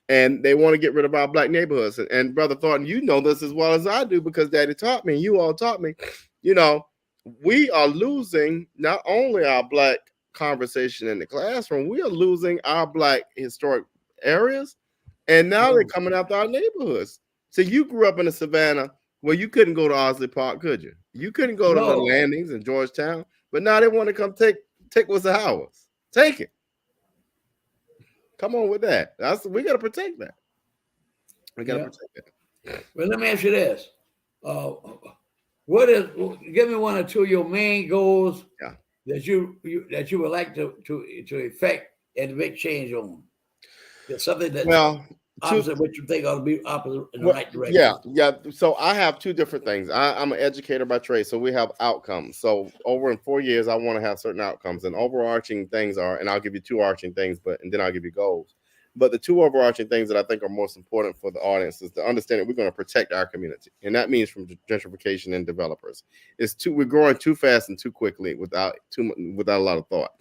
and they want to get rid of our Black neighborhoods. And Brother Thornton, you know this as well as I do because Daddy taught me, and you all taught me. We are losing not only our Black conversation in the classroom, we are losing our Black historic areas, and now they're coming after our neighborhoods. So you grew up in the Savannah where you couldn't go to Owsley Park, could you? You couldn't go to the landings in Georgetown, but now they want to come take what's ours. Take it. Come on with that. We got to protect that. We got to protect that. Well, let me ask you this: give me one or two of your main goals that you would like to effect and make change on? There's something that opposite what you think ought to be opposite in the right direction. Yeah. So I have two different things. I'm an educator by trade, so we have outcomes. So over in 4 years, I want to have certain outcomes, and overarching things are, and I'll give you two overarching things, and then I'll give you goals. But the two overarching things that I think are most important for the audience is to understand that we're going to protect our community, and that means from gentrification and developers. We're growing too fast and too quickly without a lot of thought,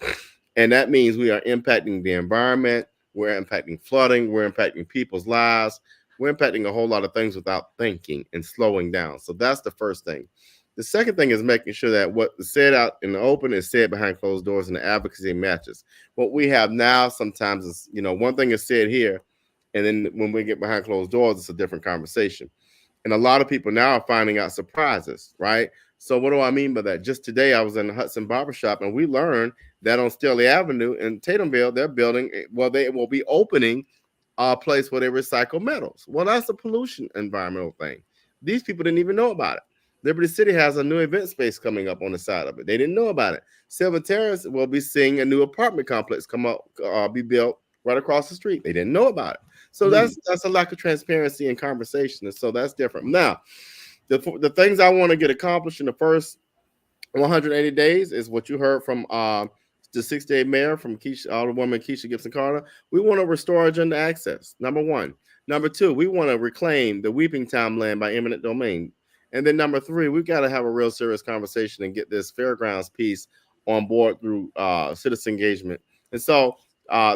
and that means we are impacting the environment. We're impacting flooding. We're impacting people's lives. We're impacting a whole lot of things without thinking and slowing down. So that's the first thing. The second thing is making sure that what is said out in the open is said behind closed doors and the advocacy matches. What we have now sometimes is, one thing is said here, and then when we get behind closed doors, it's a different conversation. And a lot of people now are finding out surprises, right? So what do I mean by that? Just today, I was in the Hudson Barbershop, and we learned that on Staley Avenue in Tatumville, they will be opening a place where they recycle metals. Well, that's a pollution environmental thing. These people didn't even know about it. Liberty City has a new event space coming up on the side of it. They didn't know about it. Sylvan Terrace will be seeing a new apartment complex come up, be built right across the street. They didn't know about it. So that's a lack of transparency and conversation. And so that's different. Now, the things I want to get accomplished in the first 180 days is what you heard from the 68 mayor, from Alderwoman Keisha Gibson Carter. We want to restore agenda access, number one. Number two, we want to reclaim the Weeping Time land by eminent domain. And then number three, we've got to have a real serious conversation and get this fairgrounds piece on board through citizen engagement. And so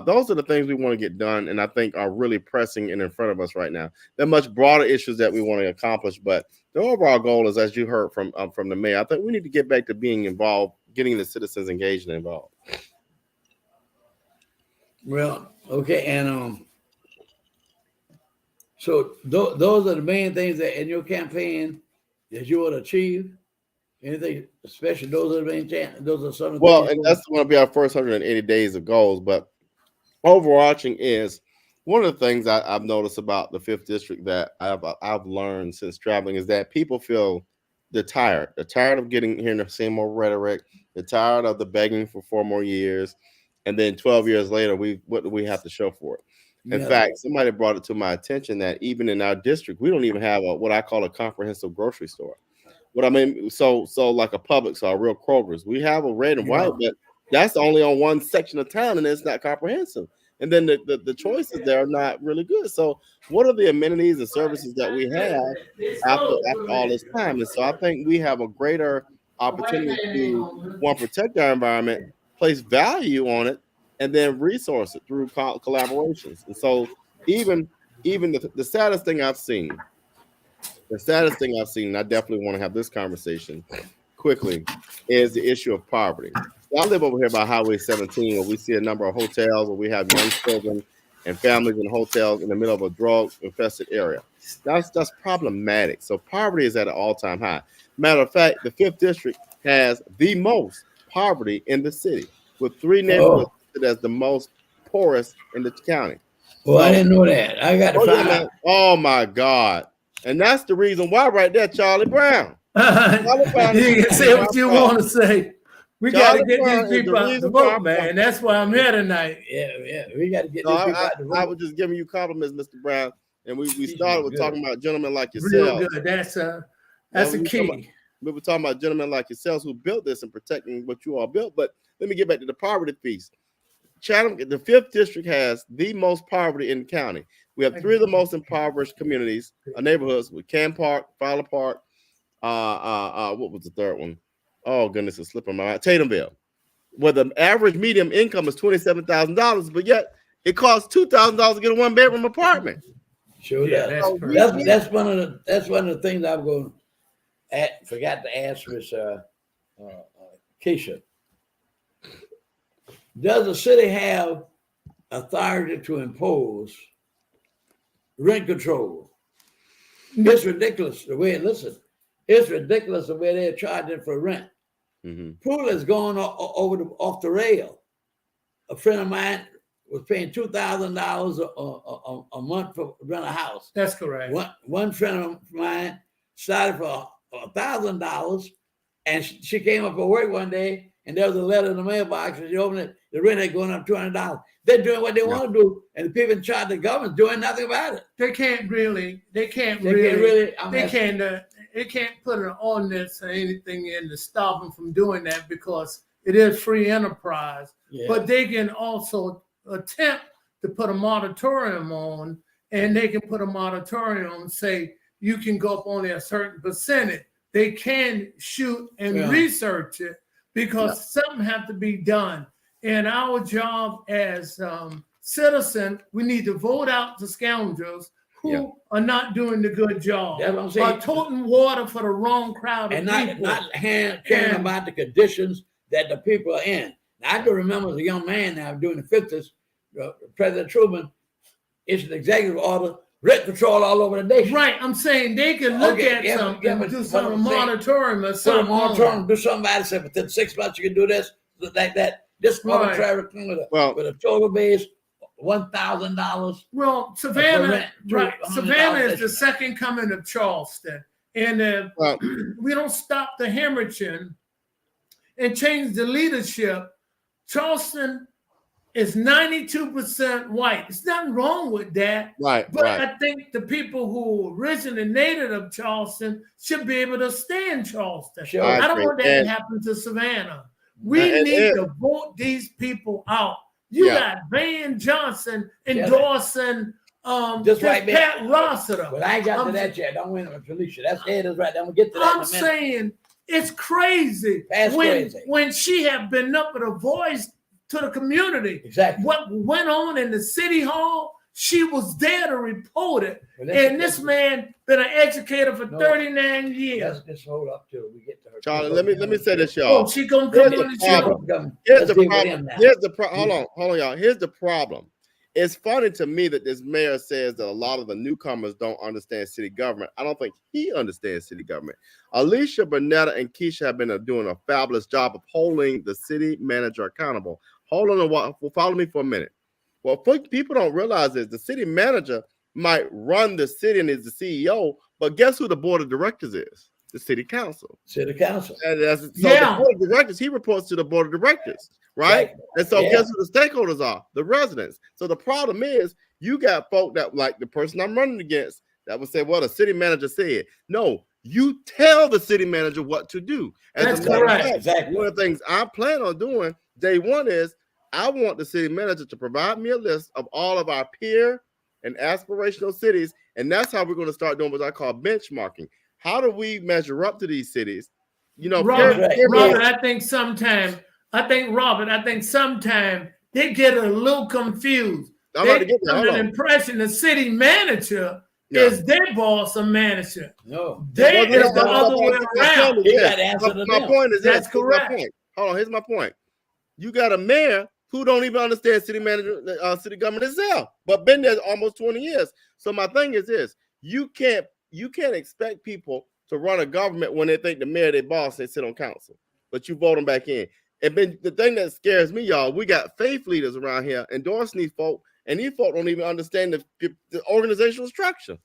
those are the things we want to get done, and I think are really pressing and in front of us right now. There are much broader issues that we want to accomplish, but the overall goal is, as you heard from the mayor, I think we need to get back to being involved, getting the citizens engaged and involved. Well, okay, and so those are the main things that in your campaign that you want to achieve. Anything special? Those are the main. Those are some of the Well, and that's going to be our first 180 days of goals. But overarching is one of the things I've noticed about the 5th District that I've learned since traveling is that people feel they're tired. They're tired of hearing the same old rhetoric. They're tired of the begging for 4 more years, and then 12 years later, what do we have to show for it? In fact, somebody brought it to my attention that even in our district, we don't even have what I call a comprehensive grocery store. What I mean, so like a Publix or a real Kroger's. We have a red and white, but that's only on one section of town, and it's not comprehensive. And then the choices there are not really good. So what are the amenities and services that we have after all this time? And so I think we have a greater opportunity to, one, protect our environment, place value on it, and then resource it through collaborations. And so even the saddest thing I've seen, and I definitely want to have this conversation quickly, is the issue of poverty. So I live over here by Highway 17, where we see a number of hotels where we have young children and families in hotels in the middle of a drug-infested area. That's problematic. So poverty is at an all-time high. Matter of fact, the 5th District has the most poverty in the city, with 3 neighborhoods as the most poorest in the county. Well, I didn't know that. I got to find out. Oh my God. And that's the reason why right there, Charlie Brown. You can say what you want to say. We got to get these people out the vote, man. That's why I'm here tonight. Yeah. We got to get these people out the vote. I was just giving you compliments, Mr. Brown. And we started with talking about gentlemen like yourself. Real good. That's a key. We were talking about gentlemen like yourselves who built this and protecting what you all built. But let me get back to the poverty piece. Chatham, the 5th District has the most poverty in the county. We have 3 of the most impoverished communities, neighborhoods with Camp Park, Fowler Park. What was the third one? Oh goodness, it's slipping my mind. Tatumville, where the average median income is $27,000, but yet it costs $2,000 to get a 1-bedroom apartment. Sure, that's one of the things I'm going to forgot to ask Miss Keisha. Does the city have authority to impose rent control? It's ridiculous the way, it's ridiculous the way they're charging for rent. Pool is going off the rail. A friend of mine was paying $2,000 a month for rent a house. That's correct. One friend of mine started for $1,000, and she came up for work one day, and there was a letter in the mailbox, and she opened it. The rent had gone up $200. They're doing what they want to do, and the people in charge of the government doing nothing about it. They can't put an ordinance or anything in to stop them from doing that, because it is free enterprise. Yeah. But they can also attempt to put a moratorium on, and they can put a moratorium and say you can go up only a certain percentage. They can shoot and research it, because something has to be done. And our job as citizens, we need to vote out the scoundrels who are not doing the good job. That's what I'm saying. By toting water for the wrong crowd of people. And not caring about the conditions that the people are in. Now, I do remember as a young man now during the 50s, President Truman issued an executive order, rent control all over the nation. Right. I'm saying they can look at something, do some moratorium or something. Put a moratorium, do something about it. Say within 6 months you can do this, like that. This arbitrary with a total base $1,000. Well, Savannah, Savannah is the second coming of Charleston, And if Well, we don't stop the hemorrhaging and change the leadership, Charleston is 92% white. There's nothing wrong with that. right, But right. I think the people who originated of Charleston should be able to stay in Charleston. Sure. I don't agree. want that And- to happen to Savannah. We And need to vote these people out. You got Van Johnson endorsing Just this right there. Pat Rossiter. But I ain't got to that yet. Don't win with Felicia. That's it is right there. I'm gonna get to that I'm in a minute. saying it's crazy That's crazy. when she had been up with a voice to the community. Exactly. What went on in the city hall, she was there to report it. But And this man been an educator for No. 39 years. Let's just hold up till we get to her. Charlie, let me say this, Oh, y'all. she gonna Here's come the on the show. problem. Here's Let's the deal with problem. him now. Here's the problem. Hold on, y'all. Here's the problem. It's funny to me that this mayor says that a lot of the newcomers don't understand city government. I don't think he understands city government. Alicia, Bernetta, and Keisha have been doing a fabulous job of holding the city manager accountable. Hold on a while. Follow me for a minute. What people don't realize is the city manager might run the city and is the CEO, but guess who the board of directors is? The city council. City council. And so Yeah. the board of directors, he reports to the board of directors, right? And so Yeah. guess who the stakeholders are? The residents. So the problem is you got folk that like the person I'm running against that would say, well, the city manager said. No, you tell the city manager what to do. As That's a matter of correct. fact, Exactly. one of the things I plan on doing day one is I want the city manager to provide me a list of all of our peer and aspirational cities. And that's how we're going to start doing what I call benchmarking. How do we measure up to these cities? You know, Robert, peer- Robert, I think sometime they get a little confused. I'm about to They get there. have Hold an on. impression the city manager Yeah. is their boss or manager. No. They Well, is the other way around. He got to answer to My them. point is this. That's Here's my correct. point. Hold on, here's my point. You got a mayor who don't even understand city manager, city government itself, but been there almost 20 years. So my thing is this: you can't expect people to run a government when they think the mayor their boss, they sit on council, but you vote them back in. And then the thing that scares me, y'all, we got faith leaders around here endorsing these folk, and these folk don't even understand the organizational structure.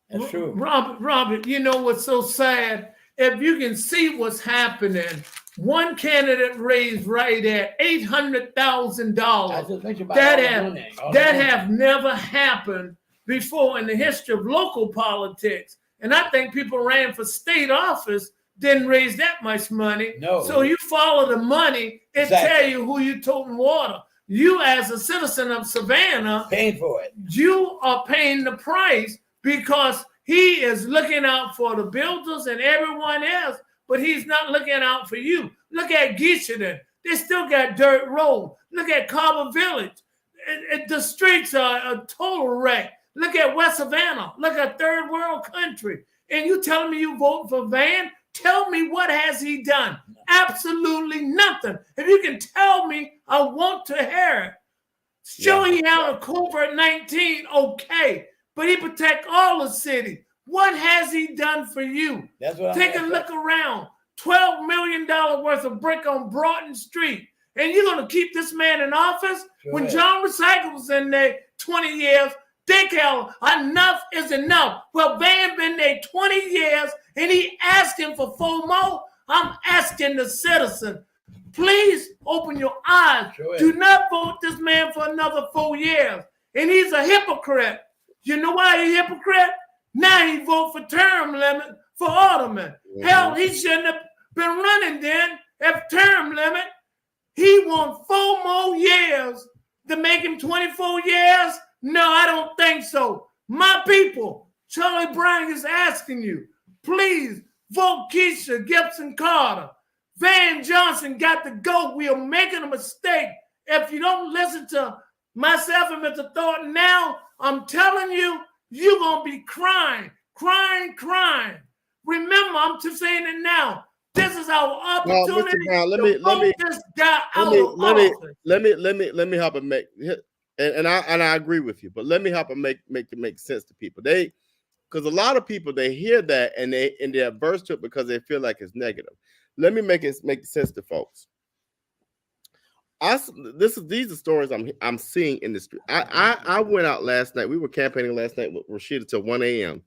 That's true. Robert, you know what's so sad? If you can see what's happening, one candidate raised right at I $800,000. just mentioned about That all the have money, all that the money. have never happened before in the history of local politics. And I think people ran for state office didn't raise that much money. No. So you follow the money, it Exactly. tell you who you toting water. You as a citizen of Savannah, Paying for it. you are paying the price because he is looking out for the builders and everyone else, but he's not looking out for you. Look at Geishaden. They still got dirt road. Look at Carver Village. The streets are a total wreck. Look at West Savannah. Look at third world country. And you telling me you vote for Van? Tell me what has he done? Absolutely nothing. If you can tell me, I want to hear it. Sure, he had a COVID-19, okay, but he protect all the city. What has he done for you? That's what Take a I'm look around. $12 million worth of brick on Broughton Street. And you're going to keep this man in office? Sure When is. John Recycle was in there 20 years, they tell enough is enough. Well, Van been there 20 years and he asking for 4 more. I'm asking the citizen, please open your eyes. Sure is. Do not vote this man for another 4 years. And he's a hypocrite. You know why he's a hypocrite? Now he vote for term limit for alderman. Hell, he shouldn't have been running then if term limit. He want 4 more years to make him 24 years? No, I don't think so. My people, Charlie Brown is asking you, please vote Keisha Gibson Carter. Van Johnson got to go. We are making a mistake. If you don't listen to myself and Mr. Thornton now, I'm telling you, you're going to be crying. Remember, I'm just saying it now. This is our Well, Mr. opportunity Brown, to vote this guy out of office. let me help and make and I agree with you, but let me help and make it make sense to people. Because a lot of people they hear that and they're averse to it because they feel like it's negative. Let me make sense to folks. These are stories I'm seeing in the street. I went out last night. We were campaigning last night with Rashida till 1 a.m.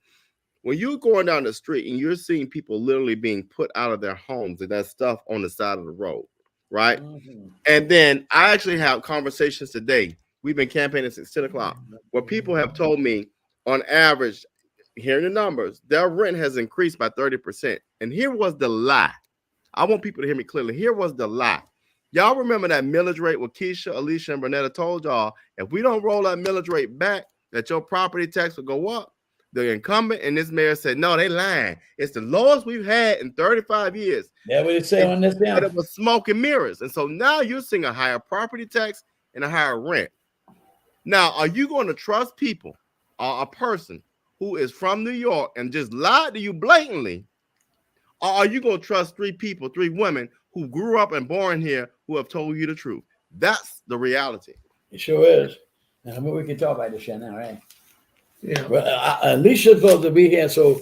when you're going down the street and you're seeing people literally being put out of their homes and that stuff on the side of the road, right? Mhm. And then I actually have conversations today. We've been campaigning since 10 o'clock, where people have told me, on average, hearing the numbers, their rent has increased by 30%. And here was the lie. I want people to hear me clearly. Here was the lie. Y'all remember that millage rate with Keisha, Alicia, and Bernetta told y'all, if we don't roll that millage rate back, that your property tax will go up. The incumbent and this mayor said, no, they lying. It's the lowest we've had in 35 years. That's what it say on this But down. it was smoke and mirrors. And so now you're seeing a higher property tax and a higher rent. Now, are you going to trust people or a person who is from New York and just lied to you blatantly? Or are you going to trust three people, three women who grew up and born here who have told you the truth? That's the reality. It sure is. Now, I mean, we can talk about this shit now, right? Yeah. Well, Alicia's supposed to be here, so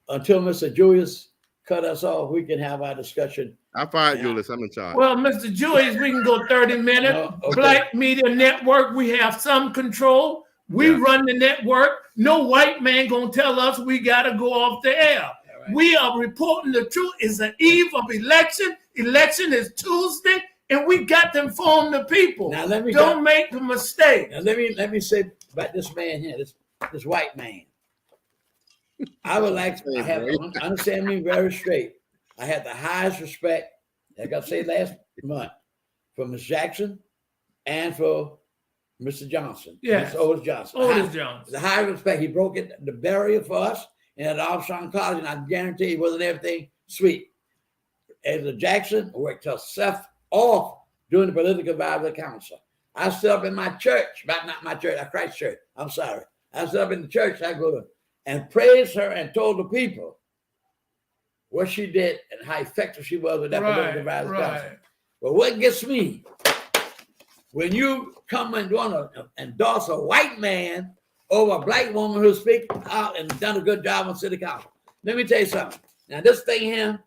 until Mr. Julius cut us off, we can have our discussion. I fired Yeah. Julius. I'm in charge. Well, Mr. Julius, we can go 30 minutes. No, okay. Black Media Network, we have some control. We Yeah. run the network. No white man gonna tell us we gotta go off the air. All right. We are reporting the truth. It's the eve of election. Election is Tuesday, and we got to inform the people. Now let me Don't make the mistake. Now let me say about this man here, this white man. I would like I have understand me very straight. I had the highest respect, like I said last month, for Ms. Jackson and for Mr. Johnson. Yes. Mr. Otis Johnson. Otis Johnson. The highest respect. He broke the barrier for us and at Armstrong College, and I guarantee it wasn't everything sweet. As a Jackson worked herself off during the political advisory council. I stood up in my church, but not my church, Christ Church. I'm sorry. I stood up in the church I go to and praised her and told the people what she did and how effective she was with that political advisory council. But what gets me, when you come and want to endorse a white man over a black woman who speaks out and done a good job on city council. Let me tell you something. Now, this thing here,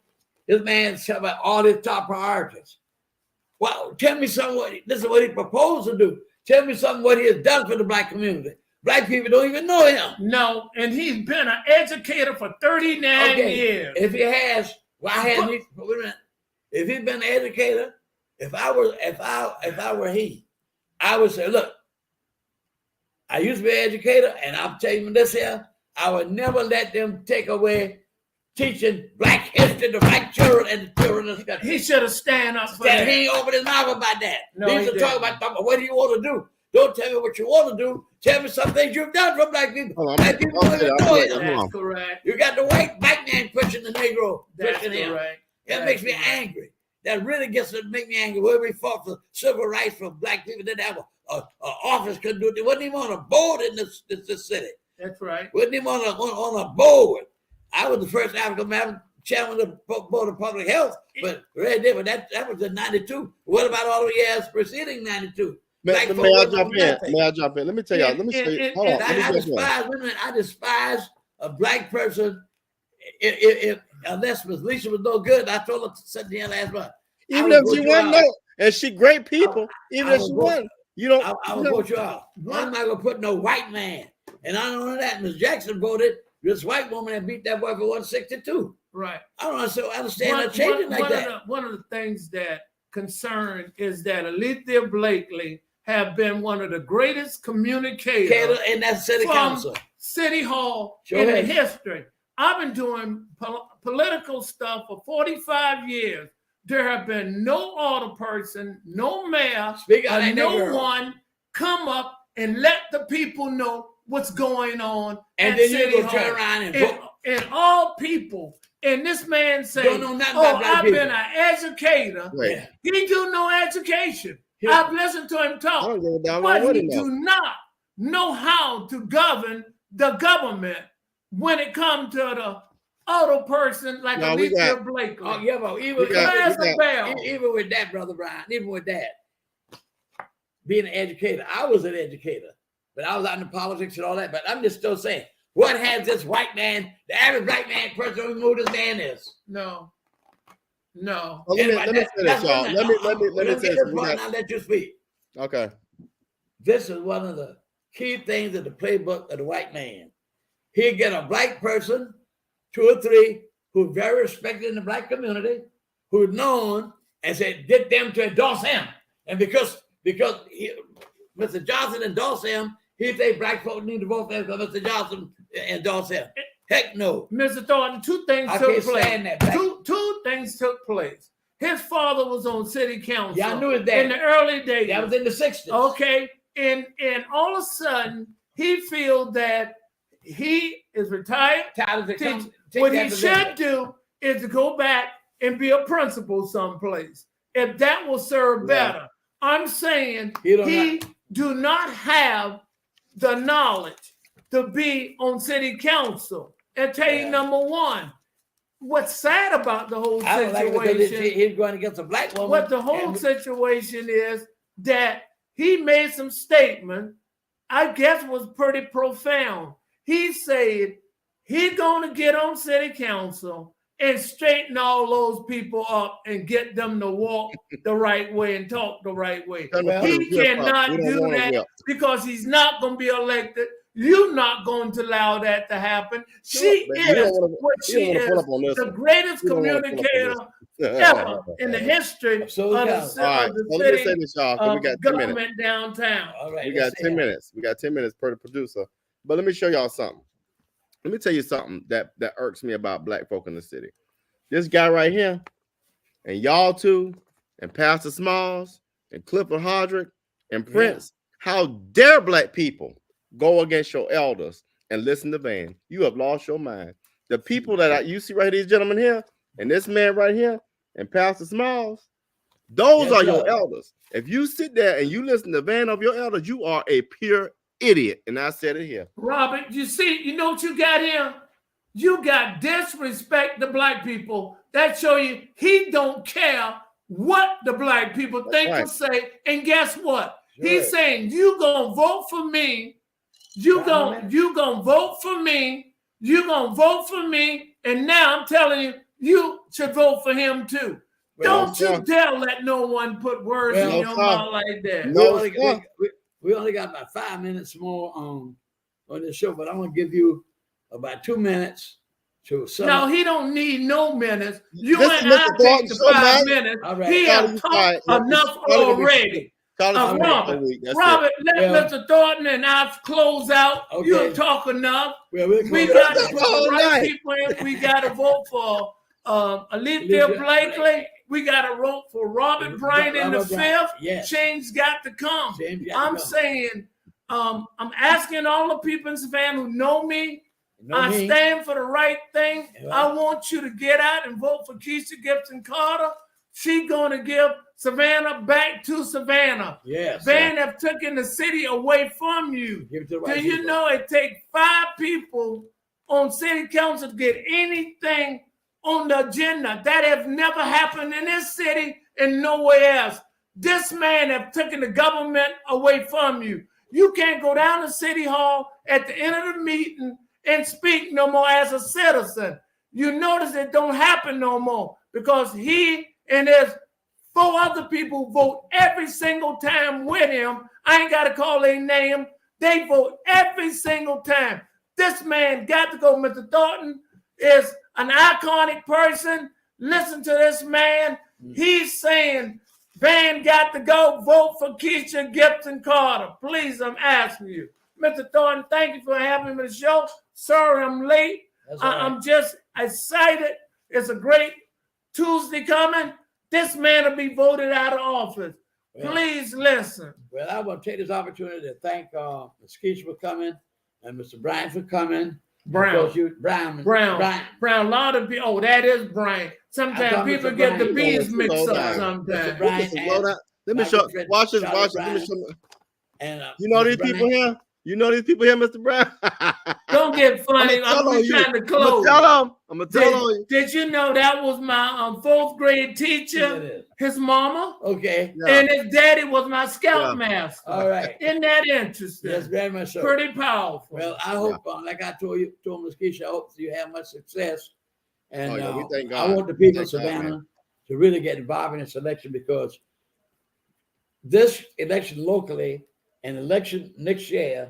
this man's talking about all his top priorities. Well, tell me something. This is what he proposed to do. Tell me something what he has done for the black community. Black people don't even know him. No, and he's been an educator for 39 years. If he has, why hasn't he? Wait a minute. If he's been an educator, if I were he, I would say, look, I used to be an educator, and I'm telling you this here, I would never let them take away teaching black history to black children and the children of this country. He should have stand up for That that. he ain't opened his mouth about that. No, he he used to talk didn't. about what do you want to do? Don't tell me what you want to do. Tell me some things you've done for black people. Hold on, Black people don't even know it. That's correct. You got the white black man pushing the Negro, That's pushing him. correct. That makes me angry. That really gets to make me angry. Where we fought for civil rights for black people, didn't have a office, couldn't do it. They wasn't even on a board in this city. That's right. Wasn't even on a board. I was the first African American chairman of the Board of Public Health, but that was in 92. What about all the years preceding 92? May I jump in? May I jump in? Let me tell y'all. Let me say. Hold on. I despise a black person. If unless Miss Lisa was no good, I told her to sit there last month. Even if she wasn't, no, and she great people. Even if she wasn't, you don't. I will vote you out. I'm not gonna put no white man. And I don't know that Miss Jackson voted this white woman that beat that boy for 162. Right. I don't understand her changing like that. One of the things that concern is that Alethea Blakely have been one of the greatest communicators in that city from council, City Hall Sure in is. the history. I've been doing political stuff for 45 years. There have been no alder person, no mayor, no one come up and let the people know what's going on. And at then City you go Hall. turn around and vote. And all people. And this man say, Don't know nothing about black I've people." been an educator. Wait, He do no education. Yeah. I've listened to him I talk. don't give a damn But what he he do knows. not know how to govern the government when it comes to the other person like No, we Alethea got- Blakely. Oh, yeah, but even with that, Brother Brian, even with that, being an educator, I was an educator, but I was out in politics and all that. But I'm just still saying, what has this white man, the average black man person, don't even know who this man is? No. Well, let me say this, y'all. Let me say this. I'll let you speak. Okay. This is one of the key things of the playbook of the white man. he'd get a black person, 2 or 3, who are very respected in the black community, who are known as they get them to endorse him. And because Mr. Johnson endorsed him, he think black folks need to vote for him because Mr. Johnson endorsed him. Heck no. Mr. Thornton, two things I took can't place. stand that black. Two things took place. His father was on city council. Yeah, I knew his in dad. the early days. That was in the 60s. Okay, and all of a sudden he feels that he is retired. Tired to come, take What that he position. should do is to go back and be a principal someplace. If that will serve better. I'm saying he do not have the knowledge to be on city council. And tell you number one, what's sad about the whole I don't like it because situation, he's going against a black woman. what the whole situation is that he made some statement, I guess was pretty profound. He said he's going to get on city council and straighten all those people up and get them to walk the right way and talk the right way. Well, He cannot do that because he's not going to be elected. You're not going to allow that to happen. She is what she is, the greatest communicator ever in the history of the All right, so let me say this, y'all, 'cause we got 10 minutes. government downtown. All right, We got 10 minutes. We got 10 minutes per the producer. But let me show y'all something. Let me tell you something that irks me about black folk in the city. This guy right here, and y'all two, and Pastor Smalls, and Clifford Hodrick, and Prince, how dare black people go against your elders and listen to Van? You have lost your mind. The people that you see right here, these gentlemen here, and this man right here, and Pastor Smalls, those are your elders. If you sit there and you listen to Van of your elders, you are a pure idiot. And I said it here. Robert, you know what you got here? You got disrespect to black people. That show you he don't care what the black people think or say. And guess what? Sure. He's saying you gonna vote for me. You gonna vote for me. You gonna vote for me. And now I'm telling you, you should vote for him too. Well, Don't you dare let no one put words in your mouth like that. We only got about 5 minutes more on this show, but I'm going to give you about 2 minutes to sum No, up. he don't need no minutes. You Listen, and I Mr. take Thornton, the so 5 bad. minutes. All right. He Charlie, has you talked quiet. enough Charlie, already. Charlie, Robert, let Well, Mr. Thornton and I close out. Okay. You talk enough. Well, We got to put the right people in. We got to vote for Alethea Blakely. We got to vote for Robert Bryant in the 5th. Yes. Change got to come. Change got to I'm come. saying, I'm asking all the people in Savannah who know me, I stand for the right thing. Yeah. I want you to get out and vote for Keisha Gibson Carter. She's going to give Savannah back to Savannah. Yes. Van have taken the city away from you. Give it to the right Do you people. know it takes 5 people on city council to get anything on the agenda? That has never happened in this city and nowhere else. This man have taken the government away from you. You can't go down to City Hall at the end of the meeting and speak no more as a citizen. You notice it don't happen no more because he and there's 4 other people vote every single time with him. I ain't got to call their name. They vote every single time. This man got to go. Mr. Thornton is an iconic person. Listen to this man. He's saying Van got to go vote for Keisha Gibson Carter. Please, I'm asking you. Mr. Thornton, thank you for having me on the show. Sorry I'm late. That's all right. I'm just excited. It's a great Tuesday coming. This man will be voted out of office. Well, Please listen. Well, I want to take this opportunity to thank Ms. Keisha for coming and Mr. Brian for coming. Brown. Of course, Brown. A lot of people. Oh, that is Brian. I'm Sometimes talking people Mr. get the Brian. bees mixed Slow up down. sometimes. Brian. Let me show. Watch this. Watch this. Let me show. And You know Mr. these Brian. people here? You know these people here, Mr. Brown? Don't get funny. I'm trying to I'm close. gonna tell on you. Did you know that was my 4th grade Yes, teacher, it is. his mama, Okay. Yeah. and his daddy was my scoutmaster. All right. Isn't that interesting? Yes, very much so. Pretty powerful. Well, I hope, like I told Ms. Keisha, I hope you have much success. And we thank I God. want the people of Thank God, Savannah man. to really get involved in this election because this election locally and election next year